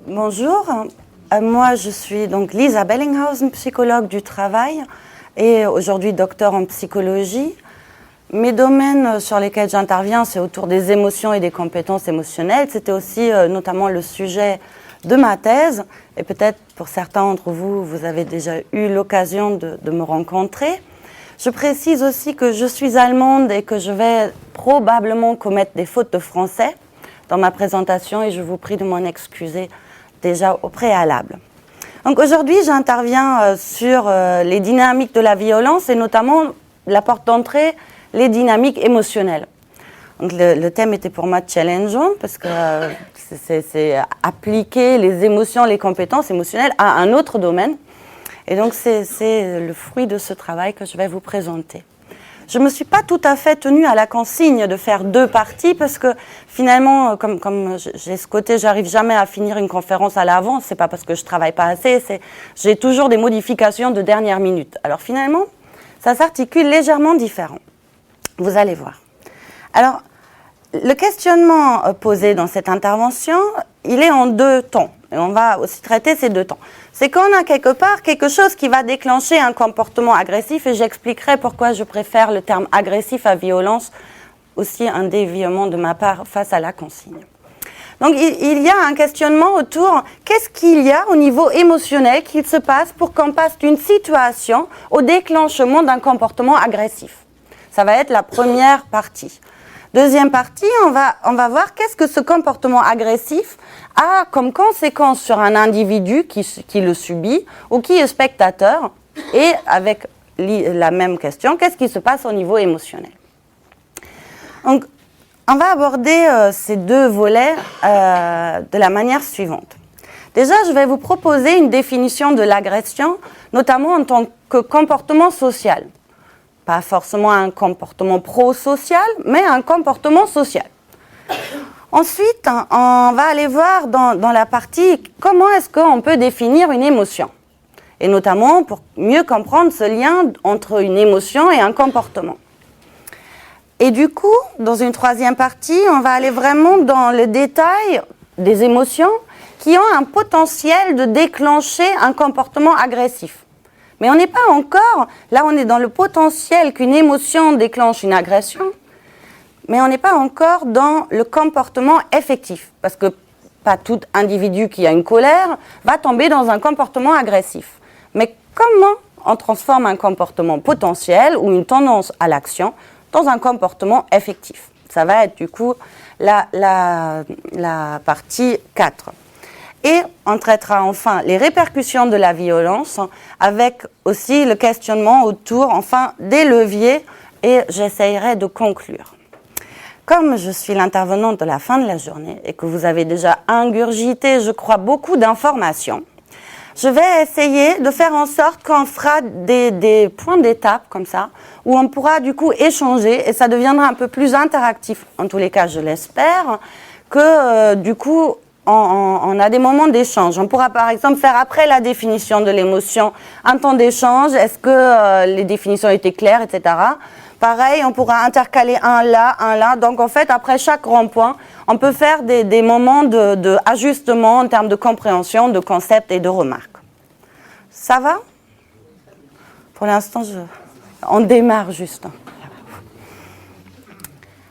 Bonjour, moi je suis donc Lisa Bellinghausen, psychologue du travail et aujourd'hui docteur en psychologie. Mes domaines sur lesquels j'interviens, c'est autour des émotions et des compétences émotionnelles. C'était aussi notamment le sujet de ma thèse et peut-être pour certains d'entre vous, vous avez déjà eu l'occasion de me rencontrer. Je précise aussi que je suis allemande et que je vais probablement commettre des fautes de français dans ma présentation et je vous prie de m'en excuser déjà au préalable. Donc aujourd'hui, j'interviens sur les dynamiques de la violence et notamment la porte d'entrée, les dynamiques émotionnelles. Donc le thème était pour moi challengeant parce que c'est appliquer les émotions, les compétences émotionnelles à un autre domaine. Et donc c'est le fruit de ce travail que je vais vous présenter. Je ne me suis pas tout à fait tenue à la consigne de faire 2 parties parce que finalement, comme j'ai ce côté, j'arrive jamais à finir une conférence à l'avance. C'est pas parce que je travaille pas assez, j'ai toujours des modifications de dernière minute. Alors finalement, ça s'articule légèrement différent. Vous allez voir. Alors, le questionnement posé dans cette intervention, il est en 2 temps. Et on va aussi traiter ces 2 temps. C'est qu'on a quelque part quelque chose qui va déclencher un comportement agressif et j'expliquerai pourquoi je préfère le terme agressif à violence, aussi un déviement de ma part face à la consigne. Donc il y a un questionnement autour, qu'est-ce qu'il y a au niveau émotionnel qu'il se passe pour qu'on passe d'une situation au déclenchement d'un comportement agressif. Ça va être la première partie. Deuxième partie, on va voir qu'est-ce que ce comportement agressif a comme conséquence sur un individu qui le subit ou qui est spectateur et avec la même question, qu'est-ce qui se passe au niveau émotionnel. Donc, on va aborder ces 2 volets de la manière suivante. Déjà, je vais vous proposer une définition de l'agression, notamment en tant que comportement social. Pas forcément un comportement pro-social, mais un comportement social. Ensuite, on va aller voir dans la partie comment est-ce qu'on peut définir une émotion. Et notamment pour mieux comprendre ce lien entre une émotion et un comportement. Et du coup, dans une 3e partie, on va aller vraiment dans le détail des émotions qui ont un potentiel de déclencher un comportement agressif. Mais on n'est pas encore, là on est dans le potentiel qu'une émotion déclenche une agression, mais on n'est pas encore dans le comportement effectif, parce que pas tout individu qui a une colère va tomber dans un comportement agressif. Mais comment on transforme un comportement potentiel ou une tendance à l'action dans un comportement effectif? Ça va être du coup la partie 4. Et on traitera enfin les répercussions de la violence avec aussi le questionnement autour enfin des leviers et j'essayerai de conclure. Comme je suis l'intervenante de la fin de la journée et que vous avez déjà ingurgité, je crois, beaucoup d'informations, je vais essayer de faire en sorte qu'on fera des points d'étape comme ça, où on pourra du coup échanger et ça deviendra un peu plus interactif. En tous les cas, je l'espère, que du coup, on a des moments d'échange. On pourra par exemple faire après la définition de l'émotion un temps d'échange. Est-ce que les définitions étaient claires, etc. Pareil, on pourra intercaler un là. Donc en fait, après chaque rond-point, on peut faire des moments de ajustement en termes de compréhension, de concepts et de remarques. Ça va? Pour l'instant, on démarre juste.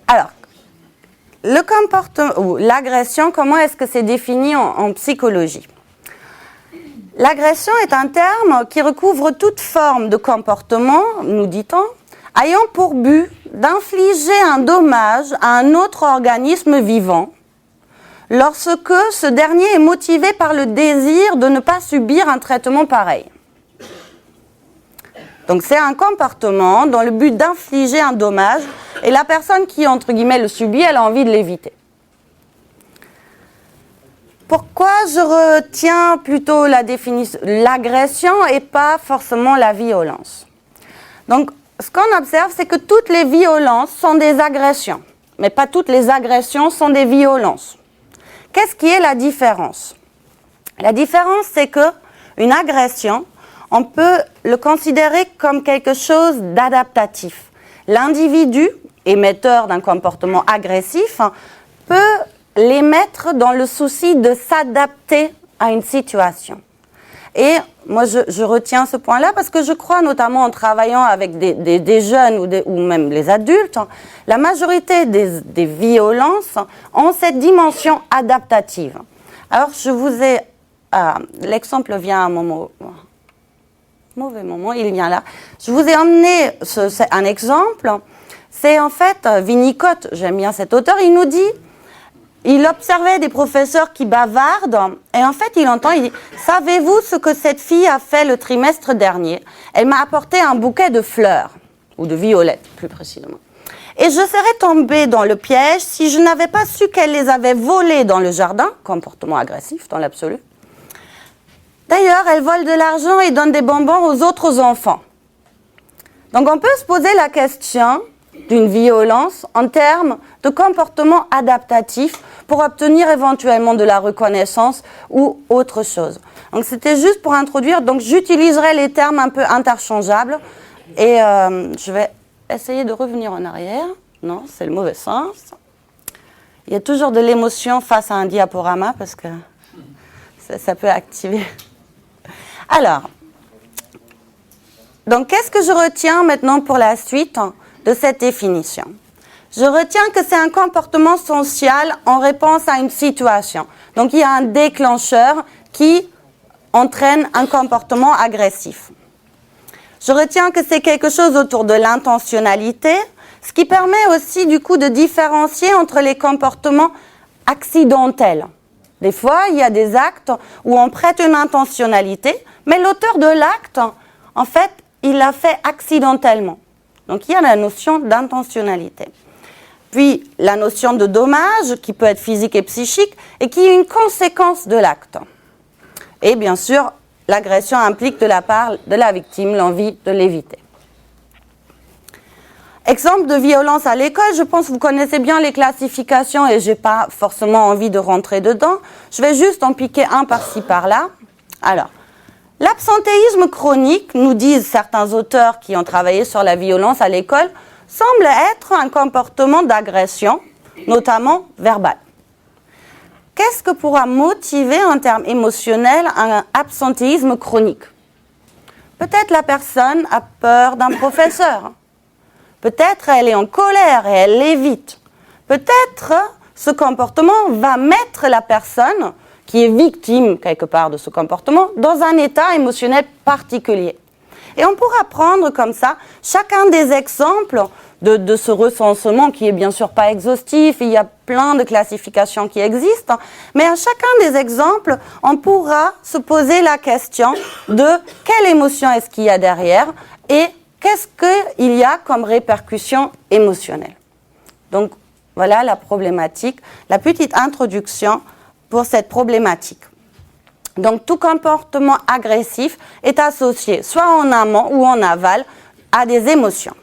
Alors, le comportement ou l'agression, comment est-ce que c'est défini en psychologie? L'agression est un terme qui recouvre toute forme de comportement, nous dit-on, ayant pour but d'infliger un dommage à un autre organisme vivant lorsque ce dernier est motivé par le désir de ne pas subir un traitement pareil. Donc c'est un comportement dans le but d'infliger un dommage et la personne qui, entre guillemets, le subit, elle a envie de l'éviter. Pourquoi je retiens plutôt la définition, l'agression et pas forcément la violence? Donc ce qu'on observe, c'est que toutes les violences sont des agressions, mais pas toutes les agressions sont des violences. Qu'est-ce qui est la différence? La différence, c'est qu'une agression, on peut le considérer comme quelque chose d'adaptatif. L'individu, émetteur d'un comportement agressif, peut les mettre dans le souci de s'adapter à une situation. Et moi, je retiens ce point-là parce que je crois, notamment en travaillant avec des jeunes ou même les adultes, la majorité des violences ont cette dimension adaptative. Alors, je vous ai... l'exemple vient à un moment... Mauvais moment, il vient là. Je vous ai emmené un exemple. C'est en fait Winnicott, j'aime bien cet auteur, il nous dit... Il observait des professeurs qui bavardent et en fait, il dit « Savez-vous ce que cette fille a fait le trimestre dernier? Elle m'a apporté un bouquet de fleurs, ou de violettes plus précisément. Et je serais tombée dans le piège si je n'avais pas su qu'elle les avait volées dans le jardin, comportement agressif dans l'absolu. D'ailleurs, elle vole de l'argent et donne des bonbons aux autres enfants. » Donc on peut se poser la question d'une violence en termes de comportement adaptatif pour obtenir éventuellement de la reconnaissance ou autre chose. Donc c'était juste pour introduire, donc j'utiliserai les termes un peu interchangeables et je vais essayer de revenir en arrière. Non, c'est le mauvais sens. Il y a toujours de l'émotion face à un diaporama parce que ça peut activer. Alors, donc qu'est-ce que je retiens maintenant pour la suite de cette définition? Je retiens que c'est un comportement social en réponse à une situation. Donc, il y a un déclencheur qui entraîne un comportement agressif. Je retiens que c'est quelque chose autour de l'intentionnalité, ce qui permet aussi, du coup, de différencier entre les comportements accidentels. Des fois, il y a des actes où on prête une intentionnalité, mais l'auteur de l'acte, en fait, il l'a fait accidentellement. Donc, il y a la notion d'intentionnalité. Puis, la notion de dommage, qui peut être physique et psychique, et qui est une conséquence de l'acte. Et bien sûr, l'agression implique de la part de la victime l'envie de l'éviter. Exemple de violence à l'école, je pense que vous connaissez bien les classifications et je n'ai pas forcément envie de rentrer dedans. Je vais juste en piquer un par-ci, par-là. Alors, l'absentéisme chronique, nous disent certains auteurs qui ont travaillé sur la violence à l'école, semble être un comportement d'agression, notamment verbal. Qu'est-ce que pourra motiver en termes émotionnels un absentéisme chronique? Peut-être la personne a peur d'un professeur. Peut-être elle est en colère et elle l'évite. Peut-être ce comportement va mettre la personne qui est victime quelque part de ce comportement dans un état émotionnel particulier. Et on pourra prendre comme ça chacun des exemples de ce recensement qui est bien sûr pas exhaustif, il y a plein de classifications qui existent, mais à chacun des exemples, on pourra se poser la question de quelle émotion est-ce qu'il y a derrière et qu'est-ce qu'il y a comme répercussion émotionnelle. Donc voilà la problématique, la petite introduction pour cette problématique. Donc tout comportement agressif est associé soit en amont ou en aval à des émotions.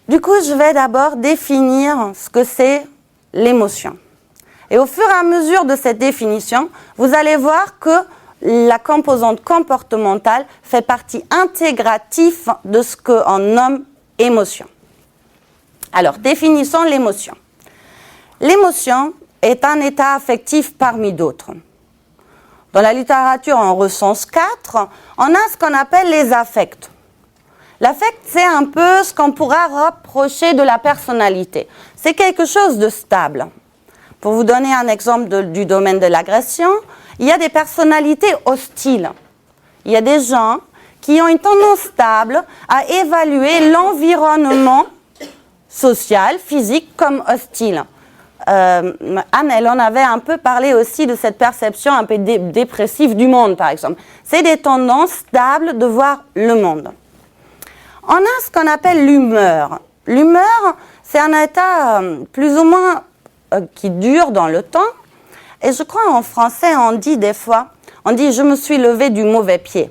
Du coup, je vais d'abord définir ce que c'est l'émotion. Et au fur et à mesure de cette définition, vous allez voir que la composante comportementale fait partie intégrative de ce qu'on nomme émotion. Alors, définissons l'émotion. L'émotion est un état affectif parmi d'autres. Dans la littérature, on recense 4. On a ce qu'on appelle les affects. L'affect, c'est un peu ce qu'on pourra rapprocher de la personnalité. C'est quelque chose de stable. Pour vous donner un exemple du domaine de l'agression, il y a des personnalités hostiles. Il y a des gens qui ont une tendance stable à évaluer l'environnement social, physique, comme hostile. Anne, elle en avait un peu parlé aussi de cette perception un peu dépressive du monde, par exemple. C'est des tendances stables de voir le monde. On a ce qu'on appelle l'humeur. L'humeur, c'est un état plus ou moins qui dure dans le temps. Et je crois en français, on dit des fois, on dit « je me suis levé du mauvais pied ».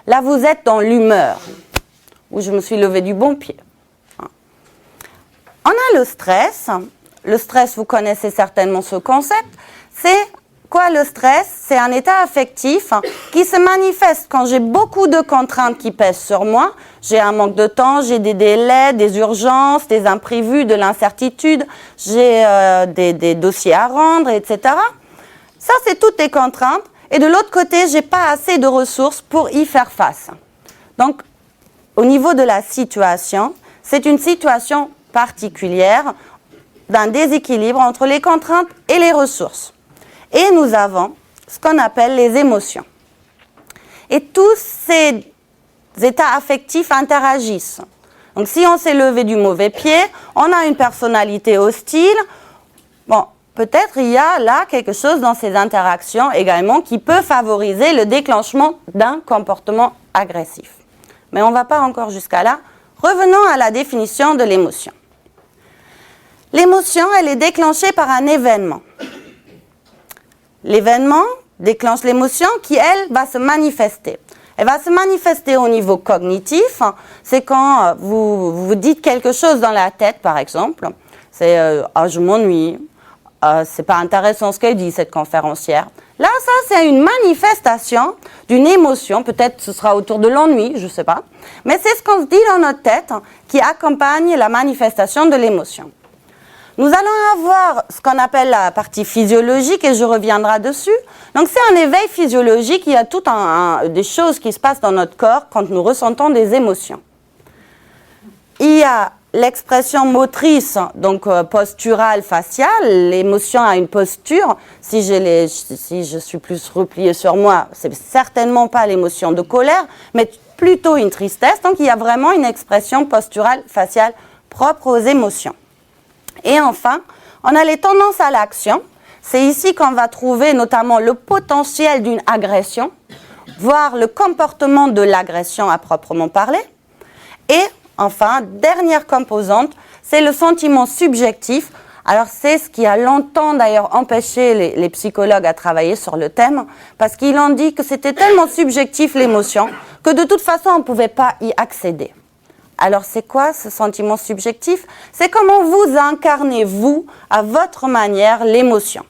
Là, vous êtes dans l'humeur. Ou « je me suis levé du bon pied ». On a le stress. Le stress, vous connaissez certainement ce concept. C'est quoi le stress? C'est un état affectif qui se manifeste quand j'ai beaucoup de contraintes qui pèsent sur moi. J'ai un manque de temps, j'ai des délais, des urgences, des imprévus, de l'incertitude, j'ai des dossiers à rendre, etc. Ça, c'est toutes les contraintes. Et de l'autre côté, j'ai pas assez de ressources pour y faire face. Donc, au niveau de la situation, c'est une situation particulière d'un déséquilibre entre les contraintes et les ressources. Et nous avons ce qu'on appelle les émotions. Et tous ces états affectifs interagissent. Donc si on s'est levé du mauvais pied, on a une personnalité hostile. Bon, peut-être il y a là quelque chose dans ces interactions également qui peut favoriser le déclenchement d'un comportement agressif. Mais on ne va pas encore jusqu'à là. Revenons à la définition de l'émotion. L'émotion, elle est déclenchée par un événement. L'événement déclenche l'émotion qui, elle, va se manifester. Elle va se manifester au niveau cognitif. C'est quand vous dites quelque chose dans la tête, par exemple. C'est « Ah, je m'ennuie. C'est pas intéressant ce qu'elle dit, cette conférencière. » Là, ça, c'est une manifestation d'une émotion. Peut-être ce sera autour de l'ennui, je ne sais pas. Mais c'est ce qu'on se dit dans notre tête qui accompagne la manifestation de l'émotion. Nous allons avoir ce qu'on appelle la partie physiologique et je reviendrai dessus. Donc c'est un éveil physiologique, il y a toutes des choses qui se passent dans notre corps quand nous ressentons des émotions. Il y a l'expression motrice, donc posturale, faciale. L'émotion a une posture. Si je suis plus repliée sur moi, c'est certainement pas l'émotion de colère, mais plutôt une tristesse. Donc il y a vraiment une expression posturale, faciale propre aux émotions. Et enfin, on a les tendances à l'action. C'est ici qu'on va trouver notamment le potentiel d'une agression, voire le comportement de l'agression à proprement parler. Et enfin, dernière composante, c'est le sentiment subjectif. Alors c'est ce qui a longtemps d'ailleurs empêché les psychologues à travailler sur le thème, parce qu'ils ont dit que c'était tellement subjectif l'émotion, que de toute façon on ne pouvait pas y accéder. Alors c'est quoi ce sentiment subjectif? C'est comment vous incarnez, vous, à votre manière, l'émotion.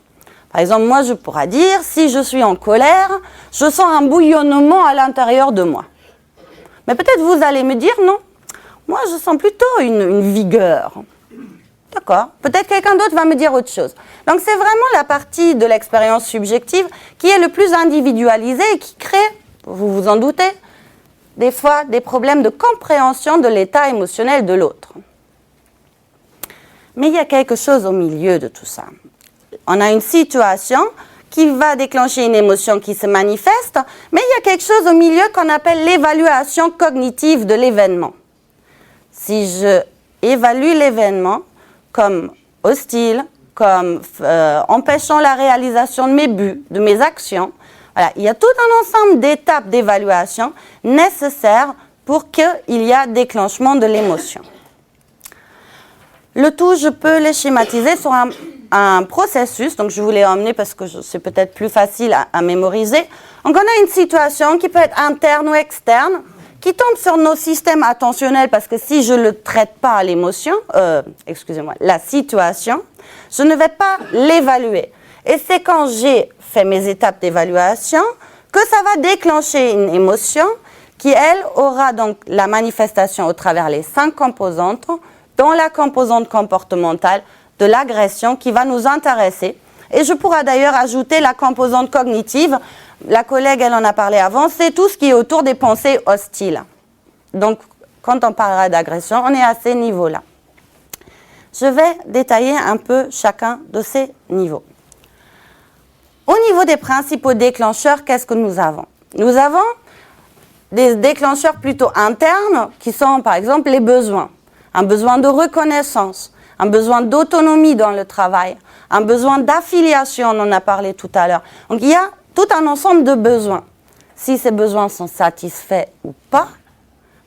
Par exemple, moi je pourrais dire, si je suis en colère, je sens un bouillonnement à l'intérieur de moi. Mais peut-être vous allez me dire, non, moi je sens plutôt une vigueur. D'accord? Peut-être quelqu'un d'autre va me dire autre chose. Donc c'est vraiment la partie de l'expérience subjective qui est le plus individualisée et qui crée, vous vous en doutez, des fois des problèmes de compréhension de l'état émotionnel de l'autre. Mais il y a quelque chose au milieu de tout ça. On a une situation qui va déclencher une émotion qui se manifeste, mais il y a quelque chose au milieu qu'on appelle l'évaluation cognitive de l'événement. Si je évalue l'événement comme hostile, comme empêchant la réalisation de mes buts, de mes actions, voilà, il y a tout un ensemble d'étapes d'évaluation nécessaires pour qu'il y ait déclenchement de l'émotion. Le tout, je peux les schématiser sur un processus, donc je vous l'ai emmené parce que c'est peut-être plus facile à mémoriser. Donc on a une situation qui peut être interne ou externe, qui tombe sur nos systèmes attentionnels parce que si je ne le traite pas l'émotion, la situation, je ne vais pas l'évaluer. Et c'est quand j'ai fait mes étapes d'évaluation que ça va déclencher une émotion qui, elle, aura donc la manifestation au travers les 5 composantes, dont la composante comportementale de l'agression qui va nous intéresser. Et je pourrais d'ailleurs ajouter la composante cognitive. La collègue, elle en a parlé avant, c'est tout ce qui est autour des pensées hostiles. Donc, quand on parlera d'agression, on est à ces niveaux-là. Je vais détailler un peu chacun de ces niveaux. Au niveau des principaux déclencheurs, qu'est-ce que nous avons? Nous avons des déclencheurs plutôt internes qui sont par exemple les besoins. Un besoin de reconnaissance, un besoin d'autonomie dans le travail, un besoin d'affiliation, on en a parlé tout à l'heure. Donc il y a tout un ensemble de besoins. Si ces besoins sont satisfaits ou pas,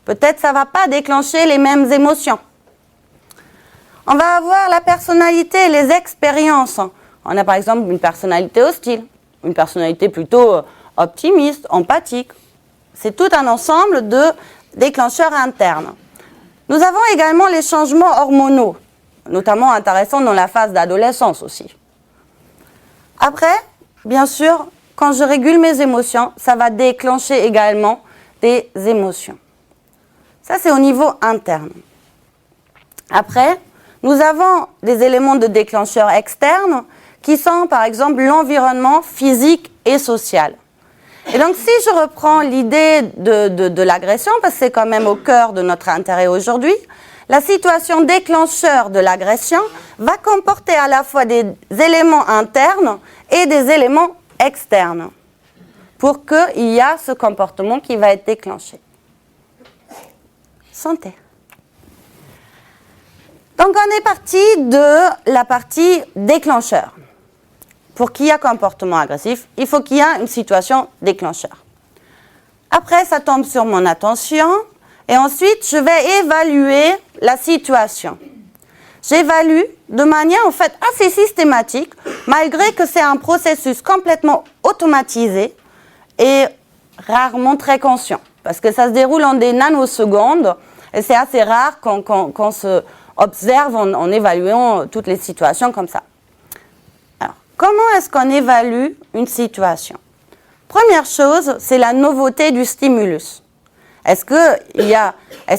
peut-être ça ne va pas déclencher les mêmes émotions. On va avoir la personnalité et les expériences. On a par exemple une personnalité hostile, une personnalité plutôt optimiste, empathique. C'est tout un ensemble de déclencheurs internes. Nous avons également les changements hormonaux, notamment intéressants dans la phase d'adolescence aussi. Après, bien sûr, quand je régule mes émotions, ça va déclencher également des émotions. Ça, c'est au niveau interne. Après, nous avons des éléments de déclencheurs externes qui sont, par exemple, l'environnement physique et social. Et donc, si je reprends l'idée de l'agression, parce que c'est quand même au cœur de notre intérêt aujourd'hui, la situation déclencheur de l'agression va comporter à la fois des éléments internes et des éléments externes pour qu'il y ait ce comportement qui va être déclenché. Santé. Donc, on est parti de la partie déclencheur. Pour qu'il y ait un comportement agressif, il faut qu'il y ait une situation déclencheur. Après, ça tombe sur mon attention et ensuite, je vais évaluer la situation. J'évalue de manière en fait assez systématique, malgré que c'est un processus complètement automatisé et rarement très conscient, parce que ça se déroule en des nanosecondes et c'est assez rare qu'on se observe en évaluant toutes les situations comme ça. Alors, comment est-ce qu'on évalue une situation? Première chose, c'est la nouveauté du stimulus. Est-ce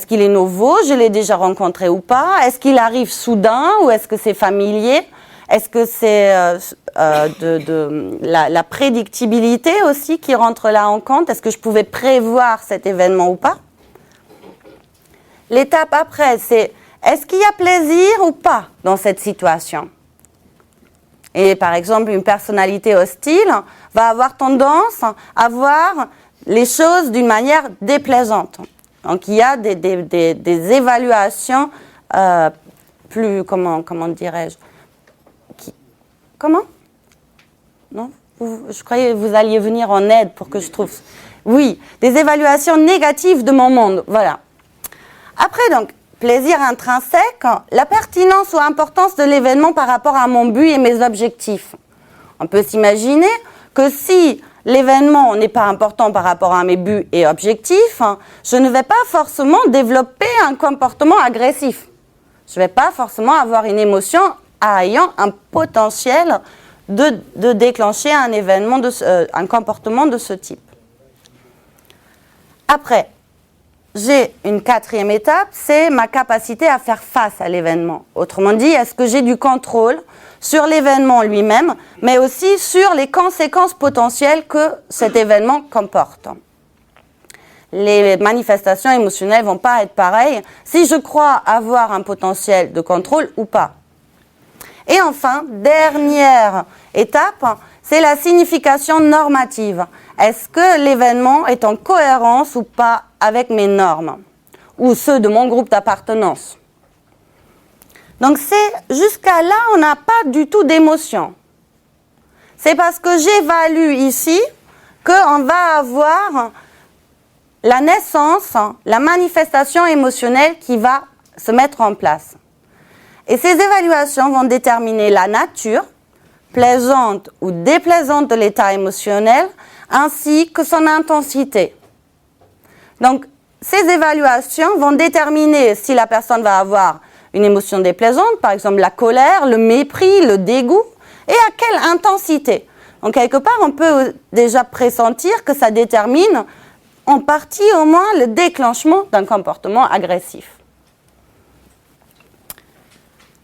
qu'il est nouveau, je l'ai déjà rencontré ou pas? Est-ce qu'il arrive soudain ou est-ce que c'est familier? Est-ce que c'est la prédictibilité aussi qui rentre là en compte? Est-ce que je pouvais prévoir cet événement ou pas? L'étape après, c'est est-ce qu'il y a plaisir ou pas dans cette situation? Et par exemple, une personnalité hostile va avoir tendance à voir les choses d'une manière déplaisante. Donc il y a des évaluations plus, comment dirais-je? Comment? Non? Je croyais que vous alliez venir en aide pour que je trouve... Oui, des évaluations négatives de mon monde, voilà. Après donc, plaisir intrinsèque, la pertinence ou importance de l'événement par rapport à mon but et mes objectifs. On peut s'imaginer que si l'événement n'est pas important par rapport à mes buts et objectifs, je ne vais pas forcément développer un comportement agressif. Je ne vais pas forcément avoir une émotion ayant un potentiel de déclencher un événement, un comportement de ce type. Après, j'ai une quatrième étape, c'est ma capacité à faire face à l'événement. Autrement dit, est-ce que j'ai du contrôle sur l'événement lui-même, mais aussi sur les conséquences potentielles que cet événement comporte. Les manifestations émotionnelles ne vont pas être pareilles si je crois avoir un potentiel de contrôle ou pas. Et enfin, dernière étape, c'est la signification normative. Est-ce que l'événement est en cohérence ou pas avec mes normes ou ceux de mon groupe d'appartenance? Donc jusqu'à là, on n'a pas du tout d'émotion. C'est parce que j'évalue ici qu'on va avoir la naissance, la manifestation émotionnelle qui va se mettre en place. Et ces évaluations vont déterminer la nature, plaisante ou déplaisante de l'état émotionnel, ainsi que son intensité. Donc, ces évaluations vont déterminer si la personne va avoir une émotion déplaisante, par exemple la colère, le mépris, le dégoût, et à quelle intensité. Donc, quelque part, on peut déjà pressentir que ça détermine en partie au moins le déclenchement d'un comportement agressif.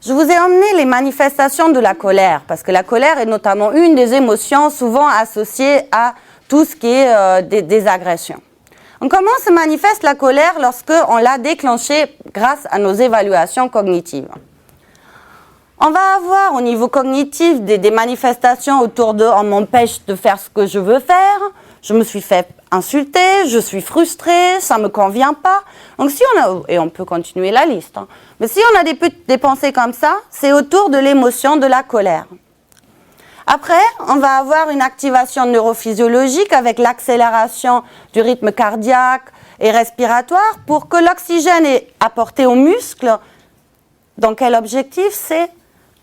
Je vous ai emmené les manifestations de la colère, parce que la colère est notamment une des émotions souvent associées à tout ce qui est des agressions. Donc, comment se manifeste la colère lorsqu'on l'a déclenchée grâce à nos évaluations cognitives? On va avoir au niveau cognitif des manifestations autour de « on m'empêche de faire ce que je veux faire », « je me suis fait insulter »,« je suis frustrée »,« ça ne me convient pas ». Donc si on a, et on peut continuer la liste, mais si on a des pensées comme ça, c'est autour de l'émotion de la colère. Après, on va avoir une activation neurophysiologique avec l'accélération du rythme cardiaque et respiratoire pour que l'oxygène est apporté aux muscles. Donc quel objectif? C'est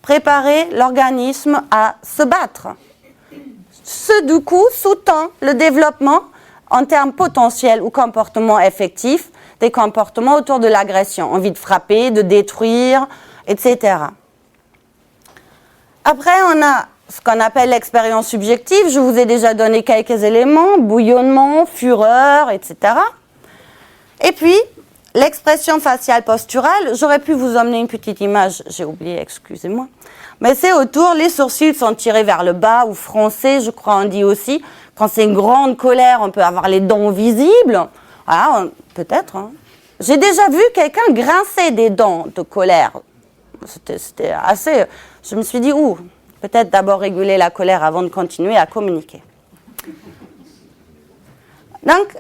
préparer l'organisme à se battre. Ce, du coup, sous-tend le développement en termes potentiels ou comportements effectifs, des comportements autour de l'agression, envie de frapper, de détruire, etc. Après, on a ce qu'on appelle l'expérience subjective. Je vous ai déjà donné quelques éléments, bouillonnement, fureur, etc. Et puis, l'expression faciale posturale, j'aurais pu vous emmener une petite image, j'ai oublié, excusez-moi. Mais c'est autour, les sourcils sont tirés vers le bas ou froncés, je crois on dit aussi. Quand c'est une grande colère, on peut avoir les dents visibles. Voilà, peut-être. Hein. J'ai déjà vu quelqu'un grincer des dents de colère. C'était assez... Je me suis dit, peut-être d'abord réguler la colère avant de continuer à communiquer. Donc,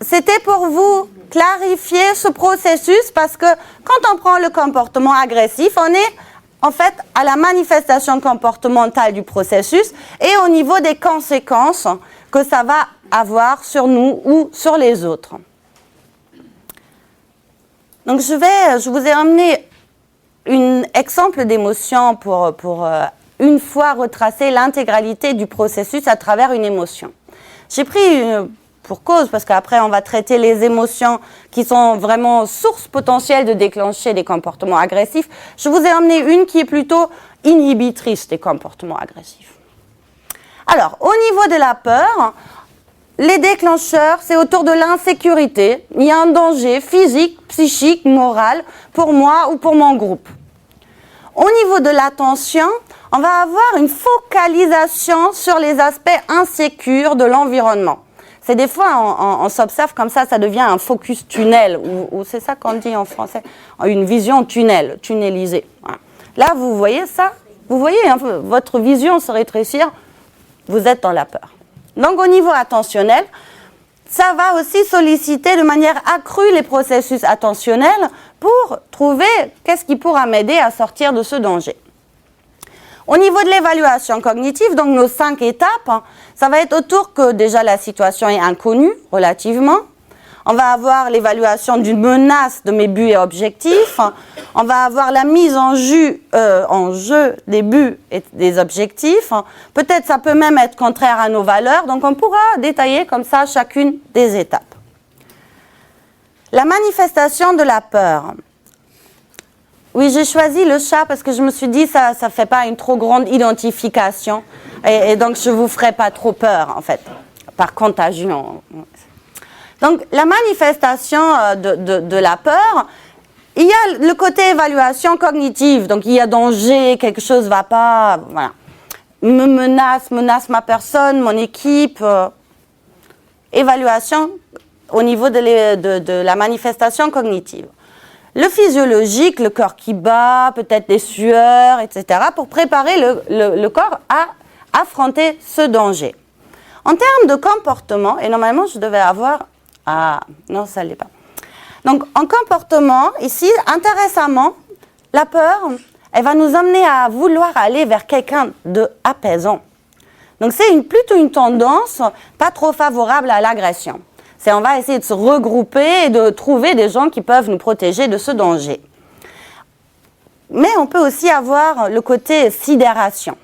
c'était pour vous clarifier ce processus parce que quand on prend le comportement agressif, on est en fait à la manifestation comportementale du processus et au niveau des conséquences que ça va avoir sur nous ou sur les autres. Donc je vous ai emmené un exemple d'émotion pour une fois retracer l'intégralité du processus à travers une émotion. J'ai pris pour cause, parce qu'après on va traiter les émotions qui sont vraiment source potentielle de déclencher des comportements agressifs. Je vous ai emmené une qui est plutôt inhibitrice des comportements agressifs. Alors, au niveau de la peur, les déclencheurs, c'est autour de l'insécurité. Il y a un danger physique, psychique, moral pour moi ou pour mon groupe. Au niveau de l'attention, on va avoir une focalisation sur les aspects insécures de l'environnement. C'est des fois, on s'observe comme ça devient un focus tunnel, ou c'est ça qu'on dit en français, une vision tunnel, tunnelisée. Voilà. Là, vous voyez ça? Vous voyez votre vision se rétrécir, vous êtes dans la peur. Donc, au niveau attentionnel, ça va aussi solliciter de manière accrue les processus attentionnels pour trouver qu'est-ce qui pourra m'aider à sortir de ce danger. Au niveau de l'évaluation cognitive, donc nos 5 étapes, ça va être autour que déjà la situation est inconnue relativement. On va avoir l'évaluation d'une menace de mes buts et objectifs. On va avoir la mise en jeu des buts et des objectifs. Peut-être ça peut même être contraire à nos valeurs. Donc on pourra détailler comme ça chacune des étapes. La manifestation de la peur. Oui, j'ai choisi le chat parce que je me suis dit ça ne fait pas une trop grande identification et donc je ne vous ferai pas trop peur en fait, par contagion. Donc la manifestation de la peur, il y a le côté évaluation cognitive, donc il y a danger, quelque chose ne va pas, voilà. Menace ma personne, mon équipe. Évaluation au niveau de la manifestation cognitive. Le physiologique, le corps qui bat, peut-être des sueurs, etc., pour préparer le corps à affronter ce danger. En termes de comportement, et normalement je devais avoir... Ah, non, ça ne l'est pas. Donc, en comportement, ici, intéressamment, la peur, elle va nous amener à vouloir aller vers quelqu'un d'apaisant. Donc, c'est plutôt une tendance pas trop favorable à l'agression. On va essayer de se regrouper et de trouver des gens qui peuvent nous protéger de ce danger. Mais on peut aussi avoir le côté sidération,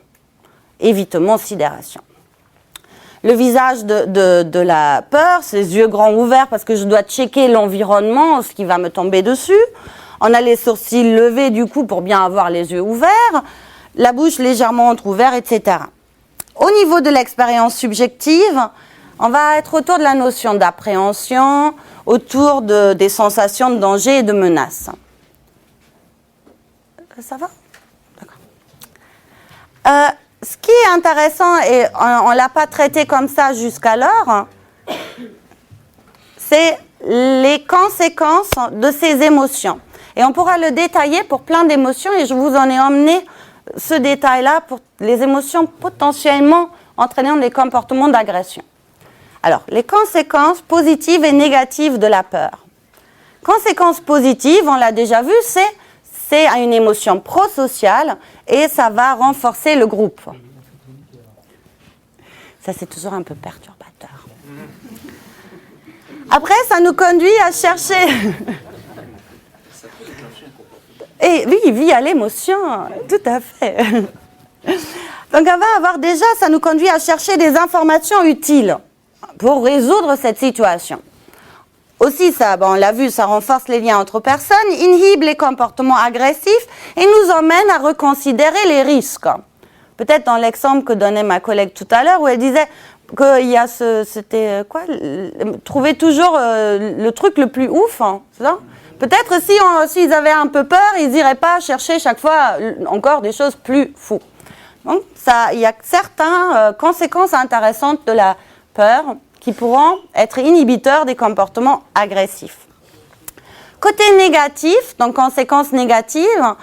évitement sidération. Le visage de la peur, c'est les yeux grands ouverts parce que je dois checker l'environnement, ce qui va me tomber dessus. On a les sourcils levés du coup pour bien avoir les yeux ouverts, la bouche légèrement entrouverte, etc. Au niveau de l'expérience subjective, on va être autour de la notion d'appréhension, autour des sensations de danger et de menace. Ça va? D'accord. Ce qui est intéressant, et on ne l'a pas traité comme ça jusqu'alors, c'est les conséquences de ces émotions. Et on pourra le détailler pour plein d'émotions, et je vous en ai emmené ce détail-là pour les émotions potentiellement entraînant des comportements d'agression. Alors, les conséquences positives et négatives de la peur. Conséquences positives, on l'a déjà vu, c'est une émotion prosociale et ça va renforcer le groupe. Ça, c'est toujours un peu perturbateur. Après, ça nous conduit à chercher... Et oui, via l'émotion, tout à fait. Donc, on va avoir déjà, ça nous conduit à chercher des informations utiles pour résoudre cette situation. Aussi, ça, on l'a vu, ça renforce les liens entre personnes, inhibe les comportements agressifs et nous emmène à reconsidérer les risques. peut-être dans l'exemple que donnait ma collègue tout à l'heure, où elle disait qu'il y a c'était quoi, trouver toujours le truc le plus ouf, hein, c'est ça? Peut-être s'ils avaient un peu peur, ils n'iraient pas chercher chaque fois encore des choses plus fous. Donc, il y a certaines conséquences intéressantes de la peur qui pourront être inhibiteurs des comportements agressifs. Côté négatif, donc conséquences négatives,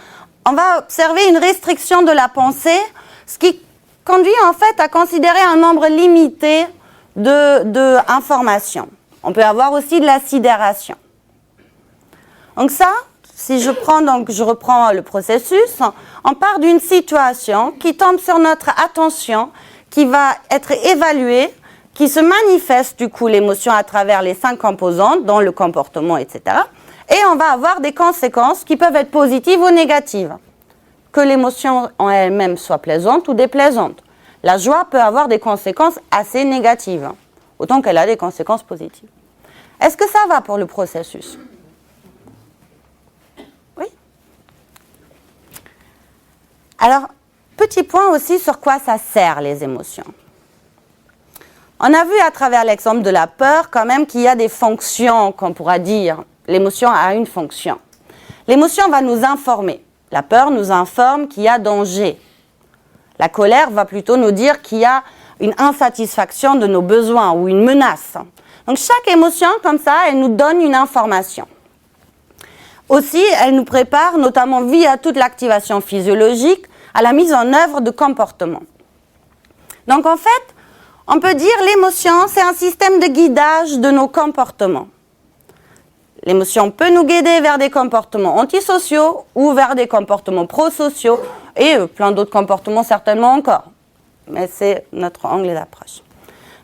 on va observer une restriction de la pensée, ce qui conduit en fait à considérer un nombre limité d'informations. On peut avoir aussi de la sidération. Donc ça, si je reprends le processus, on part d'une situation qui tombe sur notre attention, qui va être évaluée, qui se manifeste du coup l'émotion à travers les 5 composantes, dont le comportement, etc. Et on va avoir des conséquences qui peuvent être positives ou négatives. Que l'émotion en elle-même soit plaisante ou déplaisante. La joie peut avoir des conséquences assez négatives, autant qu'elle a des conséquences positives. Est-ce que ça va pour le processus ? Oui ? Alors, petit point aussi sur quoi ça sert les émotions. On a vu à travers l'exemple de la peur quand même qu'il y a des fonctions qu'on pourra dire. L'émotion a une fonction. L'émotion va nous informer. La peur nous informe qu'il y a danger. La colère va plutôt nous dire qu'il y a une insatisfaction de nos besoins ou une menace. Donc chaque émotion, comme ça, elle nous donne une information. Aussi, elle nous prépare, notamment via toute l'activation physiologique, à la mise en œuvre de comportements. Donc en fait, on peut dire l'émotion, c'est un système de guidage de nos comportements. L'émotion peut nous guider vers des comportements antisociaux ou vers des comportements prosociaux et plein d'autres comportements certainement encore. Mais c'est notre angle d'approche.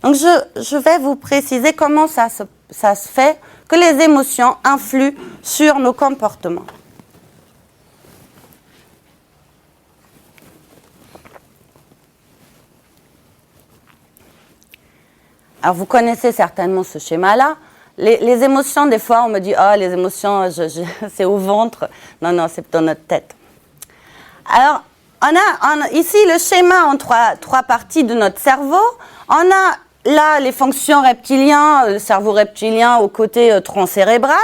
Donc je vais vous préciser comment ça se fait que les émotions influent sur nos comportements. Alors vous connaissez certainement ce schéma-là. Les émotions, des fois, on me dit « Oh, les émotions, c'est au ventre. » Non, non, c'est dans notre tête. Alors, on a ici le schéma en trois parties de notre cerveau. On a là les fonctions reptiliennes, le cerveau reptilien au côté tronc cérébral.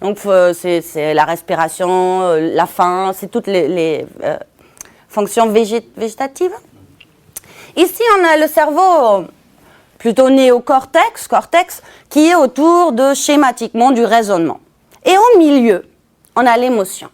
Donc, c'est la respiration, la faim, c'est toutes les fonctions végétatives. Ici, on a le cerveau plutôt néocortex, qui est autour de schématiquement du raisonnement. Et au milieu, on a l'émotion.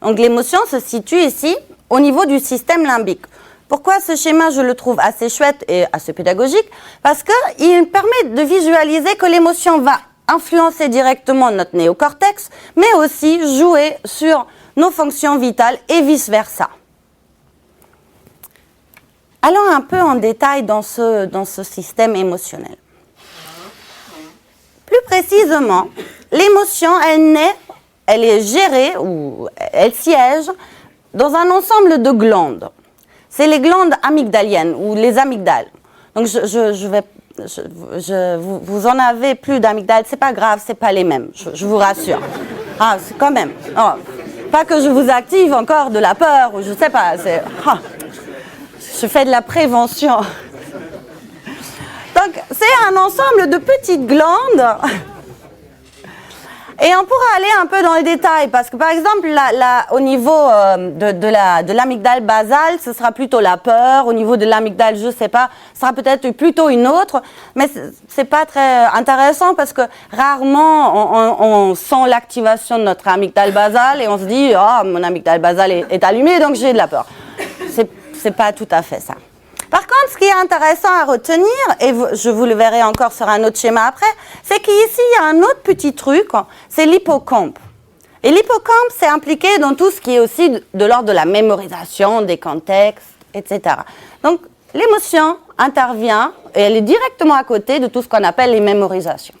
Donc l'émotion se situe ici au niveau du système limbique. Pourquoi ce schéma, je le trouve assez chouette et assez pédagogique? Parce qu'il permet de visualiser que l'émotion va influencer directement notre néocortex, mais aussi jouer sur nos fonctions vitales et vice-versa. Allons un peu en détail dans ce système émotionnel. Plus précisément, l'émotion, elle est gérée ou elle siège dans un ensemble de glandes. C'est les glandes amygdaliennes ou les amygdales. Donc vous en avez plus d'amygdales, c'est pas grave, c'est pas les mêmes, je vous rassure. Ah, c'est quand même. Oh, pas que je vous active encore de la peur ou je sais pas. Je fais de la prévention. Donc, c'est un ensemble de petites glandes. Et on pourra aller un peu dans les détails, parce que par exemple, au niveau de l'amygdale basale, ce sera plutôt la peur. Au niveau de l'amygdale, je ne sais pas, ce sera peut-être plutôt une autre. Mais ce n'est pas très intéressant, parce que rarement, on sent l'activation de notre amygdale basale et on se dit « Oh, mon amygdale basale est allumée, donc j'ai de la peur ». C'est pas tout à fait ça. Par contre, ce qui est intéressant à retenir, et je vous le verrai encore sur un autre schéma après, c'est qu'ici, il y a un autre petit truc, c'est l'hippocampe. Et l'hippocampe, c'est impliqué dans tout ce qui est aussi de l'ordre de la mémorisation, des contextes, etc. Donc, l'émotion intervient, et elle est directement à côté de tout ce qu'on appelle les mémorisations.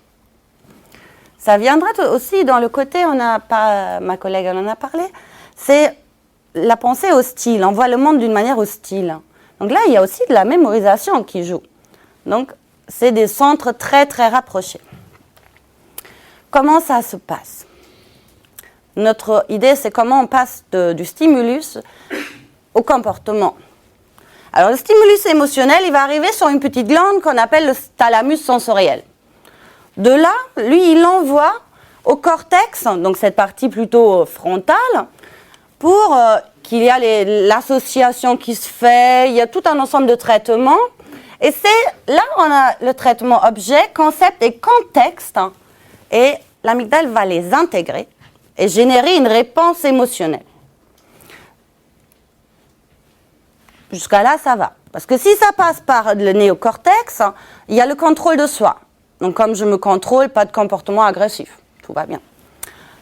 Ça viendra aussi dans le côté, ma collègue en a parlé, c'est la pensée hostile. On voit le monde d'une manière hostile. Donc là, il y a aussi de la mémorisation qui joue. Donc, c'est des centres très, très rapprochés. Comment ça se passe? Notre idée, c'est comment on passe du stimulus au comportement. Alors le stimulus émotionnel, il va arriver sur une petite glande qu'on appelle le thalamus sensoriel. De là, lui, il l'envoie au cortex, donc cette partie plutôt frontale, pour qu'il y a l'association qui se fait, il y a tout un ensemble de traitements. Et c'est là on a le traitement objet, concept et contexte, et l'amygdale va les intégrer et générer une réponse émotionnelle. Jusqu'à là, ça va. Parce que si ça passe par le néocortex, il y a le contrôle de soi. Donc comme je me contrôle, pas de comportement agressif. Tout va bien.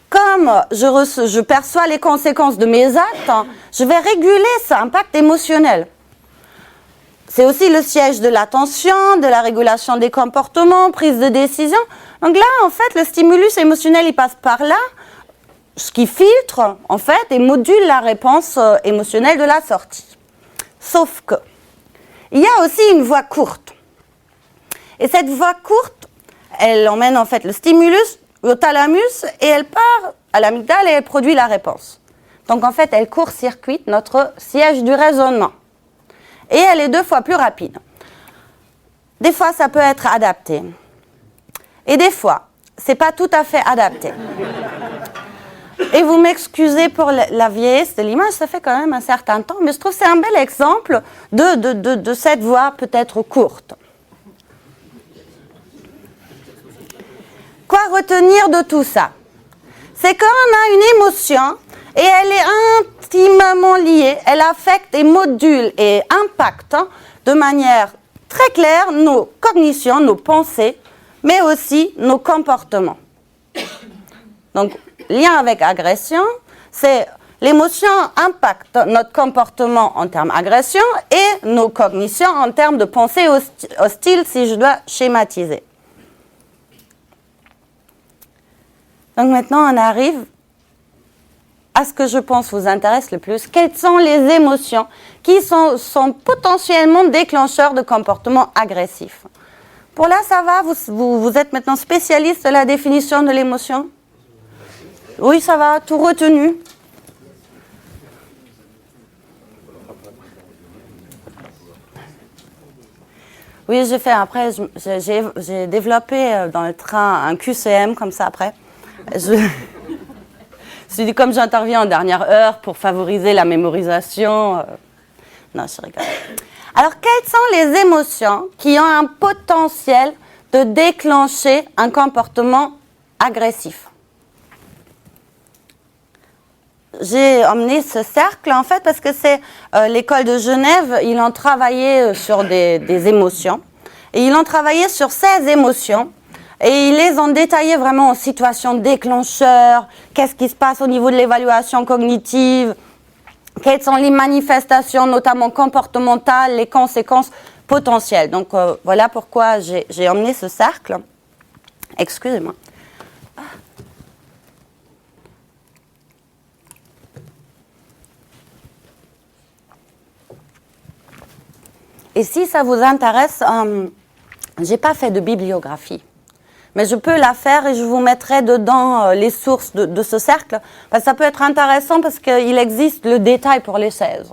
Comme je perçois les conséquences de mes actes, je vais réguler cet impact émotionnel. C'est aussi le siège de l'attention, de la régulation des comportements, prise de décision. Donc là, en fait, le stimulus émotionnel, il passe par là, ce qui filtre, en fait, et module la réponse émotionnelle de la sortie. Sauf que, il y a aussi une voie courte. Et cette voie courte, elle emmène en fait le stimulus au thalamus et elle part à l'amygdale et elle produit la réponse. Donc en fait, elle court-circuite notre siège du raisonnement. Et elle est 2 fois plus rapide. Des fois, ça peut être adapté. Et des fois, c'est pas tout à fait adapté. Et vous m'excusez pour la vieillesse de l'image, ça fait quand même un certain temps, mais je trouve que c'est un bel exemple de cette voie peut-être courte. Quoi retenir de tout ça? C'est qu'on a une émotion et elle est intimement liée, elle affecte et module et impacte de manière très claire nos cognitions, nos pensées, mais aussi nos comportements. Donc, lien avec agression, c'est l'émotion impacte notre comportement en termes d'agression et nos cognitions en termes de pensée hostile, si je dois schématiser. Donc maintenant, on arrive à ce que je pense vous intéresse le plus. Quelles sont les émotions qui sont potentiellement déclencheurs de comportements agressifs? Pour là, ça va? Vous êtes maintenant spécialiste de la définition de l'émotion? Oui, ça va, tout retenu. Oui, j'ai fait après, j'ai développé dans le train un QCM comme ça après. Je me suis dit, comme j'interviens en dernière heure pour favoriser la mémorisation. Non, je rigole. Alors, quelles sont les émotions qui ont un potentiel de déclencher un comportement agressif? J'ai emmené ce cercle, en fait, parce que c'est l'école de Genève, ils ont travaillé sur des émotions. Et ils ont travaillé sur 16 émotions. Et ils les ont détaillées vraiment en situation déclencheur, qu'est-ce qui se passe au niveau de l'évaluation cognitive, quelles sont les manifestations, notamment comportementales, les conséquences potentielles. Donc, voilà pourquoi j'ai emmené ce cercle. Excusez-moi. Et si ça vous intéresse, j'ai pas fait de bibliographie, mais je peux la faire et je vous mettrai dedans les sources de ce cercle, parce que ça peut être intéressant parce qu'il existe le détail pour les 16.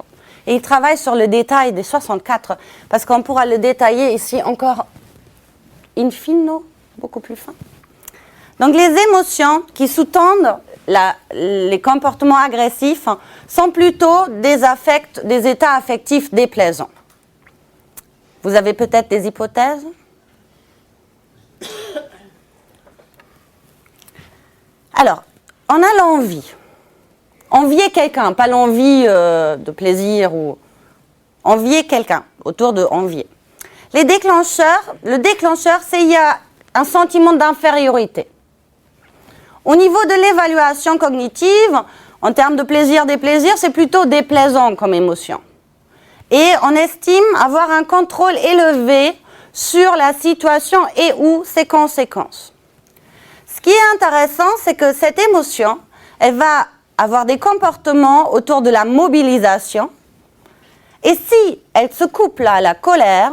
Et il travaille sur le détail des 64, parce qu'on pourra le détailler ici encore in fino, beaucoup plus fin. Donc les émotions qui sous-tendent les comportements agressifs sont plutôt des états affectifs déplaisants. Vous avez peut-être des hypothèses? Alors, on a l'envie. Envier quelqu'un, pas l'envie de plaisir ou envier quelqu'un, autour de envier. Le déclencheur, c'est il y a un sentiment d'infériorité. Au niveau de l'évaluation cognitive, en termes de plaisir, déplaisir, c'est plutôt déplaisant comme émotion. Et on estime avoir un contrôle élevé sur la situation et ou ses conséquences. Ce qui est intéressant, c'est que cette émotion, elle va avoir des comportements autour de la mobilisation. Et si elle se couple à la colère,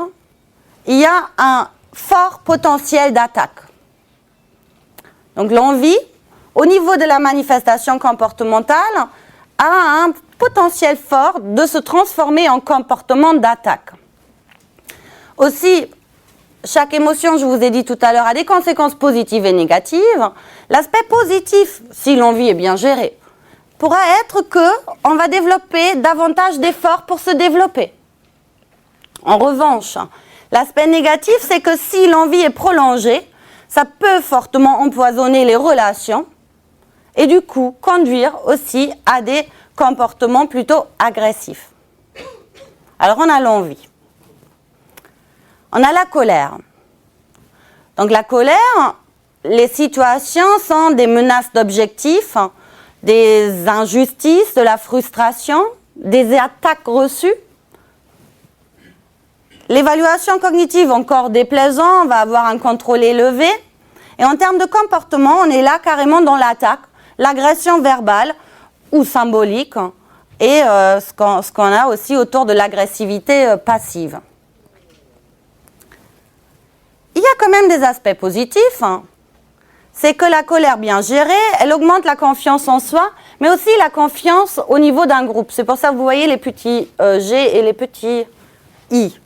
il y a un fort potentiel d'attaque. Donc l'envie, au niveau de la manifestation comportementale, a un potentiel fort de se transformer en comportement d'attaque. Aussi, chaque émotion, je vous ai dit tout à l'heure, a des conséquences positives et négatives. L'aspect positif, si l'envie est bien gérée, pourra être qu'on va développer davantage d'efforts pour se développer. En revanche, l'aspect négatif, c'est que si l'envie est prolongée, ça peut fortement empoisonner les relations et du coup conduire aussi à des comportements plutôt agressifs. Alors on a l'envie. On a la colère. Donc la colère, les situations sont des menaces d'objectifs, des injustices, de la frustration, des attaques reçues. L'évaluation cognitive, encore déplaisant, on va avoir un contrôle élevé. Et en termes de comportement, on est là carrément dans l'attaque, l'agression verbale ou symbolique et ce qu'on a aussi autour de l'agressivité passive. Il y a quand même des aspects positifs. C'est que la colère bien gérée, elle augmente la confiance en soi, mais aussi la confiance au niveau d'un groupe. C'est pour ça que vous voyez les petits G et les petits I.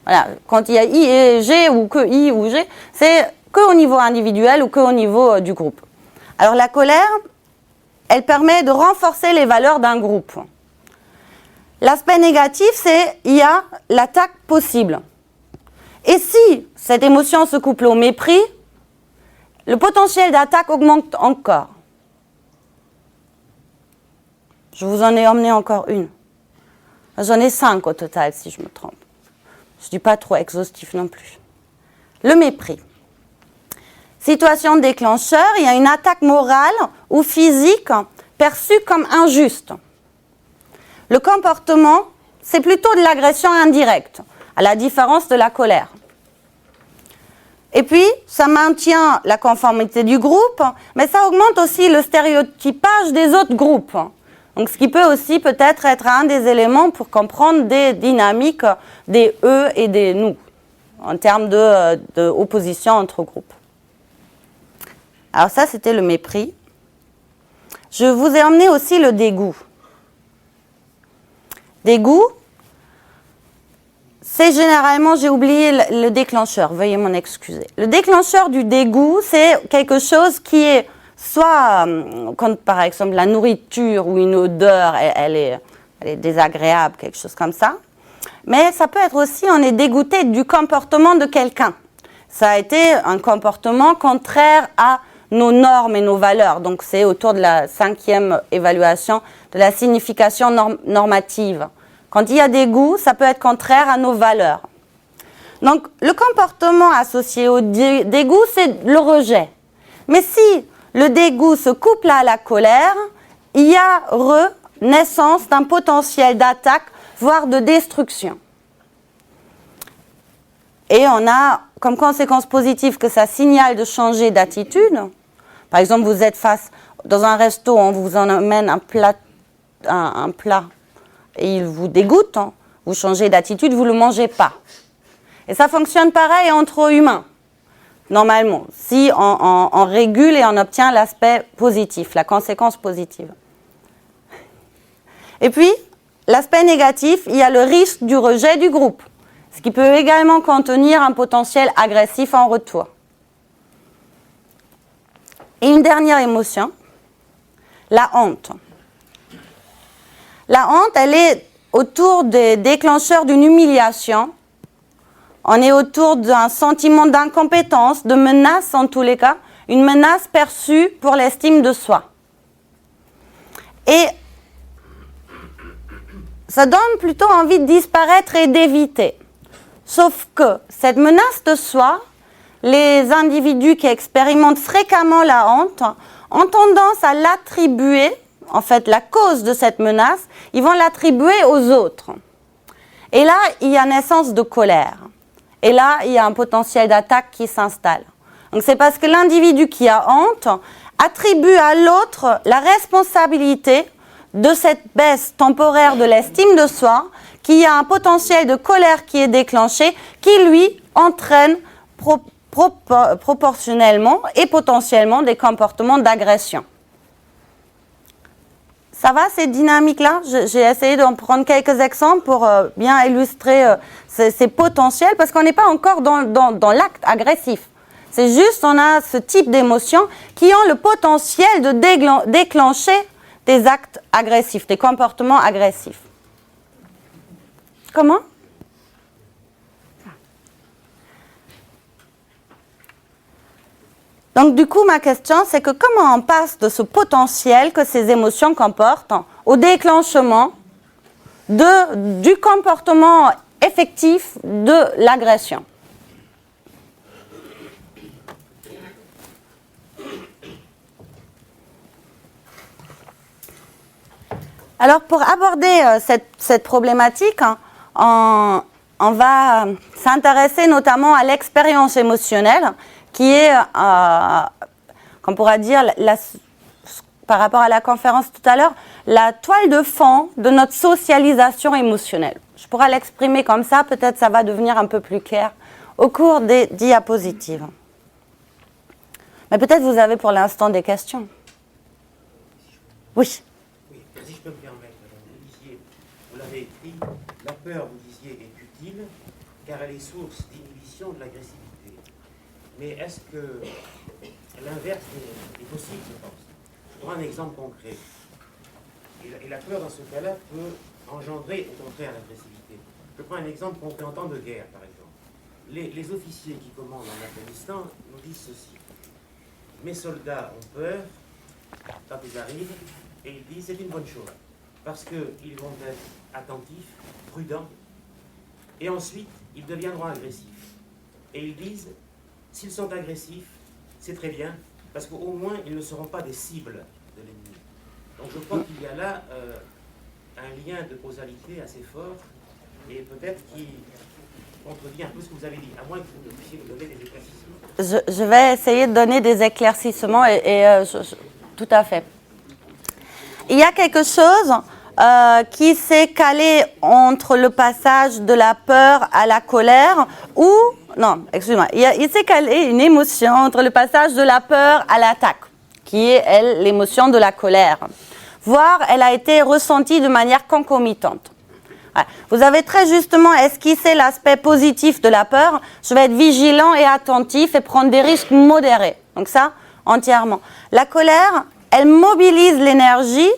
Voilà, quand il y a I et G ou que I ou G, c'est que au niveau individuel ou que au niveau du groupe. Alors la colère, elle permet de renforcer les valeurs d'un groupe. L'aspect négatif, c'est il y a l'attaque possible. Et si cette émotion se couple au mépris, le potentiel d'attaque augmente encore. Je vous en ai emmené encore une. J'en ai 5 au total, si je me trompe. Je ne dis pas trop exhaustif non plus. Le mépris. Situation déclencheur, il y a une attaque morale ou physique perçue comme injuste. Le comportement, c'est plutôt de l'agression indirecte, à la différence de la colère. Et puis, ça maintient la conformité du groupe, mais ça augmente aussi le stéréotypage des autres groupes. Donc, ce qui peut aussi peut-être être un des éléments pour comprendre des dynamiques des eux et des nous, en termes d'opposition entre groupes. Alors ça, c'était le mépris. Je vous ai emmené aussi le dégoût. Dégoût, c'est généralement, j'ai oublié le déclencheur, veuillez m'en excuser. Le déclencheur du dégoût, c'est quelque chose qui est soit, quand par exemple la nourriture ou une odeur, elle est désagréable, quelque chose comme ça. Mais ça peut être aussi, on est dégoûté du comportement de quelqu'un. Ça a été un comportement contraire à nos normes et nos valeurs. Donc c'est autour de la 5e évaluation de la signification normative. Quand il y a dégoût, ça peut être contraire à nos valeurs. Donc, le comportement associé au dégoût, c'est le rejet. Mais si le dégoût se couple à la colère, il y a naissance d'un potentiel d'attaque, voire de destruction. Et on a comme conséquence positive que ça signale de changer d'attitude. Par exemple, vous êtes face dans un resto, on vous en amène un plat et il vous dégoûte, vous changez d'attitude, vous ne le mangez pas. Et ça fonctionne pareil entre humains, normalement, si on régule et on obtient l'aspect positif, la conséquence positive. Et puis, l'aspect négatif, il y a le risque du rejet du groupe, ce qui peut également contenir un potentiel agressif en retour. Et une dernière émotion, la honte. La honte, elle est autour des déclencheurs d'une humiliation. On est autour d'un sentiment d'incompétence, de menace en tous les cas, une menace perçue pour l'estime de soi. Et ça donne plutôt envie de disparaître et d'éviter. Sauf que cette menace de soi, les individus qui expérimentent fréquemment la honte ont tendance à l'attribuer, en fait la cause de cette menace, ils vont l'attribuer aux autres. Et là, il y a naissance de colère. Et là, il y a un potentiel d'attaque qui s'installe. Donc c'est parce que l'individu qui a honte attribue à l'autre la responsabilité de cette baisse temporaire de l'estime de soi, qu'il y a un potentiel de colère qui est déclenché, qui lui entraîne proportionnellement et potentiellement des comportements d'agression. Ça va, ces dynamiques-là? J'ai essayé d'en prendre quelques exemples pour bien illustrer ces potentiels, parce qu'on n'est pas encore dans l'acte agressif. C'est juste, on a ce type d'émotions qui ont le potentiel de déclencher des actes agressifs, des comportements agressifs. Comment? Donc du coup, ma question, c'est que comment on passe de ce potentiel que ces émotions comportent au déclenchement du comportement effectif de l'agression? Alors pour aborder cette problématique, on va s'intéresser notamment à l'expérience émotionnelle, qui est, qu'on pourra dire, par rapport à la conférence tout à l'heure, la toile de fond de notre socialisation émotionnelle. Je pourrais l'exprimer comme ça, peut-être ça va devenir un peu plus clair au cours des diapositives. Mais peut-être vous avez pour l'instant des questions. Oui. Oui, si je peux me permettre, vous l'avez écrit, la peur, vous disiez, est utile, car elle est source d'inhibition de l'agressivité. Mais est-ce que l'inverse est possible, je pense? Je prends un exemple concret. Et la peur, dans ce cas-là, peut engendrer, au contraire, l'agressivité. Je prends un exemple concret en temps de guerre, par exemple. Les officiers qui commandent en Afghanistan nous disent ceci. Mes soldats ont peur quand ils arrivent, et ils disent c'est une bonne chose, parce qu'ils vont être attentifs, prudents, et ensuite, ils deviendront agressifs. Et ils disent, s'ils sont agressifs, c'est très bien, parce qu'au moins, ils ne seront pas des cibles de l'ennemi. Donc je crois qu'il y a là un lien de causalité assez fort, et peut-être qui contredit un peu ce que vous avez dit, à moins que vous puissiez nous donner des éclaircissements. Je vais essayer de donner des éclaircissements, tout à fait. Il y a quelque chose qui s'est calé entre le passage de la peur à la colère, il s'est calé une émotion entre le passage de la peur à l'attaque, qui est, elle, l'émotion de la colère. Voire, elle a été ressentie de manière concomitante. Ouais. Vous avez très justement esquissé l'aspect positif de la peur. Je vais être vigilant et attentif et prendre des risques modérés. Donc ça, entièrement. La colère, elle mobilise l'énergie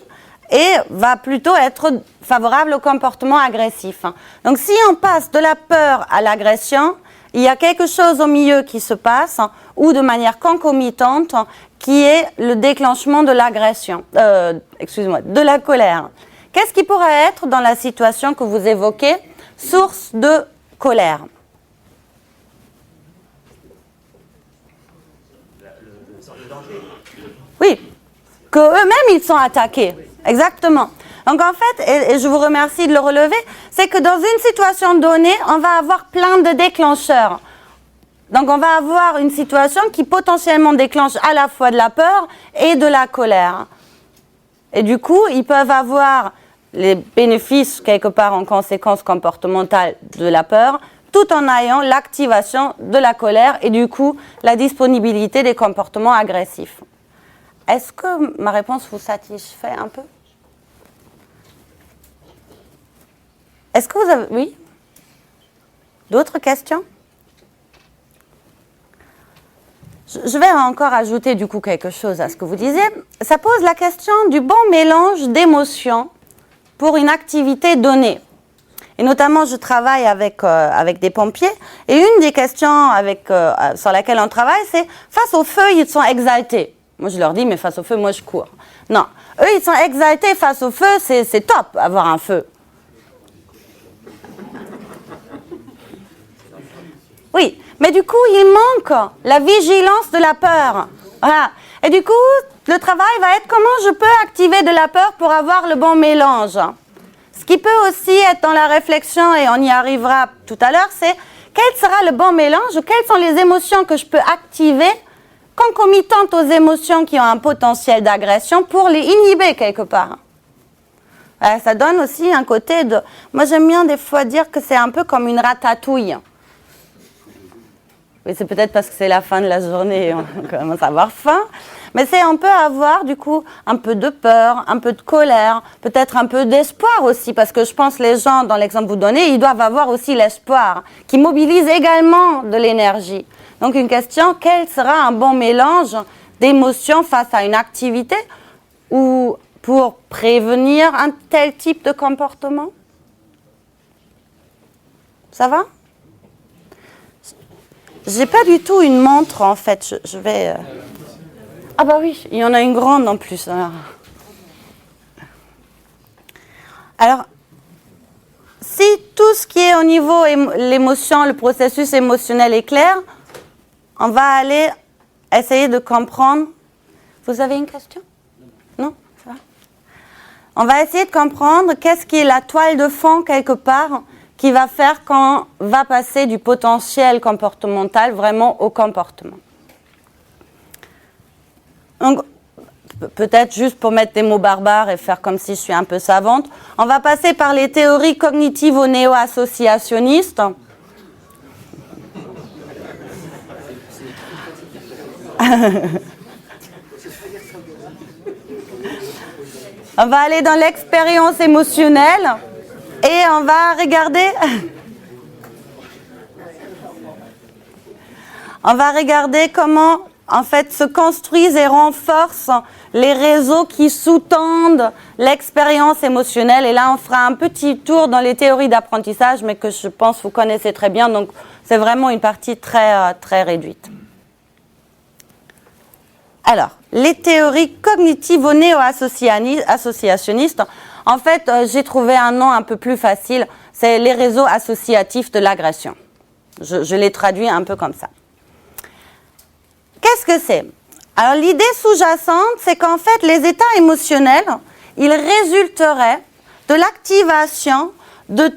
et va plutôt être favorable au comportement agressif. Donc si on passe de la peur à l'agression, il y a quelque chose au milieu qui se passe, ou de manière concomitante, qui est le déclenchement de l'agression, de la colère. Qu'est-ce qui pourrait être, dans la situation que vous évoquez, source de colère? Le danger. Oui, qu'eux-mêmes ils sont attaqués. Exactement. Donc en fait, et je vous remercie de le relever, c'est que dans une situation donnée, on va avoir plein de déclencheurs. Donc on va avoir une situation qui potentiellement déclenche à la fois de la peur et de la colère. Et du coup, ils peuvent avoir les bénéfices quelque part en conséquence comportementale de la peur, tout en ayant l'activation de la colère et du coup la disponibilité des comportements agressifs. Est-ce que ma réponse vous satisfait un peu? Est-ce que vous avez... Oui? D'autres questions? Je vais encore ajouter du coup quelque chose à ce que vous disiez. Ça pose la question du bon mélange d'émotions pour une activité donnée. Et notamment, je travaille avec des pompiers. Et une des questions sur laquelle on travaille, c'est face au feu, ils sont exaltés. Moi, je leur dis, mais face au feu, moi, je cours. Non. Eux, ils sont exaltés face au feu, c'est top, avoir un feu. Oui, mais du coup, il manque la vigilance de la peur. Voilà. Et du coup, le travail va être comment je peux activer de la peur pour avoir le bon mélange. Ce qui peut aussi être dans la réflexion, et on y arrivera tout à l'heure, c'est quel sera le bon mélange, ou quelles sont les émotions que je peux activer concomitantes aux émotions qui ont un potentiel d'agression pour les inhiber quelque part. Ça donne aussi un côté de... Moi, j'aime bien des fois dire que c'est un peu comme une ratatouille. Oui, c'est peut-être parce que c'est la fin de la journée, on commence à avoir faim. Mais on peut avoir du coup un peu de peur, un peu de colère, peut-être un peu d'espoir aussi, parce que je pense que les gens, dans l'exemple que vous donnez, ils doivent avoir aussi l'espoir, qui mobilise également de l'énergie. Donc une question, quel sera un bon mélange d'émotions face à une activité ou pour prévenir un tel type de comportement? Ça va? J'ai pas du tout une montre en fait, je vais... Ah bah oui, il y en a une grande en plus. Alors, si tout ce qui est au niveau l'émotion, le processus émotionnel est clair, on va aller essayer de comprendre. Vous avez une question? Non? Ça va? On va essayer de comprendre qu'est-ce qui est la toile de fond quelque part qui va faire qu'on va passer du potentiel comportemental vraiment au comportement. Donc, peut-être juste pour mettre des mots barbares et faire comme si je suis un peu savante, on va passer par les théories cognitivo-néo-associationnistes. On va aller dans l'expérience émotionnelle et on va regarder... On va regarder comment, en fait, se construisent et renforcent les réseaux qui sous-tendent l'expérience émotionnelle. Et là, on fera un petit tour dans les théories d'apprentissage, mais que je pense que vous connaissez très bien. Donc, c'est vraiment une partie très, très réduite. Alors, les théories cognitivo-néo-associationnistes, en fait, j'ai trouvé un nom un peu plus facile. C'est les réseaux associatifs de l'agression. Je les traduis un peu comme ça. Qu'est-ce que c'est? Alors, l'idée sous-jacente, c'est qu'en fait, les états émotionnels, ils résulteraient de l'activation d'un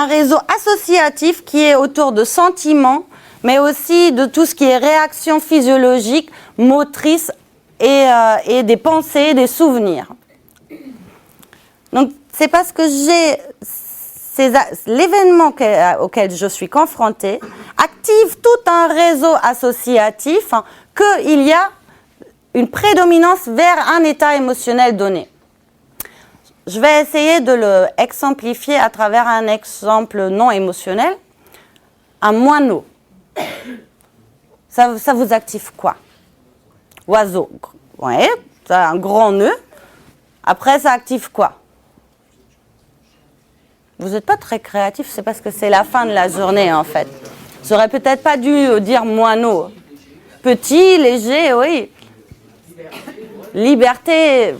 réseau associatif qui est autour de sentiments, mais aussi de tout ce qui est réaction physiologique, motrice et des pensées, des souvenirs. Donc, c'est parce que j'ai l'événement auquel je suis confrontée active tout un réseau associatif qu'il y a une prédominance vers un état émotionnel donné. Je vais essayer de le exemplifier à travers un exemple non émotionnel. Un moineau. Ça vous active quoi? Oiseau. Ouais, ça a un grand nœud. Après, ça active quoi? Vous n'êtes pas très créatif, c'est parce que c'est la fin de la journée en fait. J'aurais peut-être pas dû dire moineau. Petit, léger, oui. Liberté,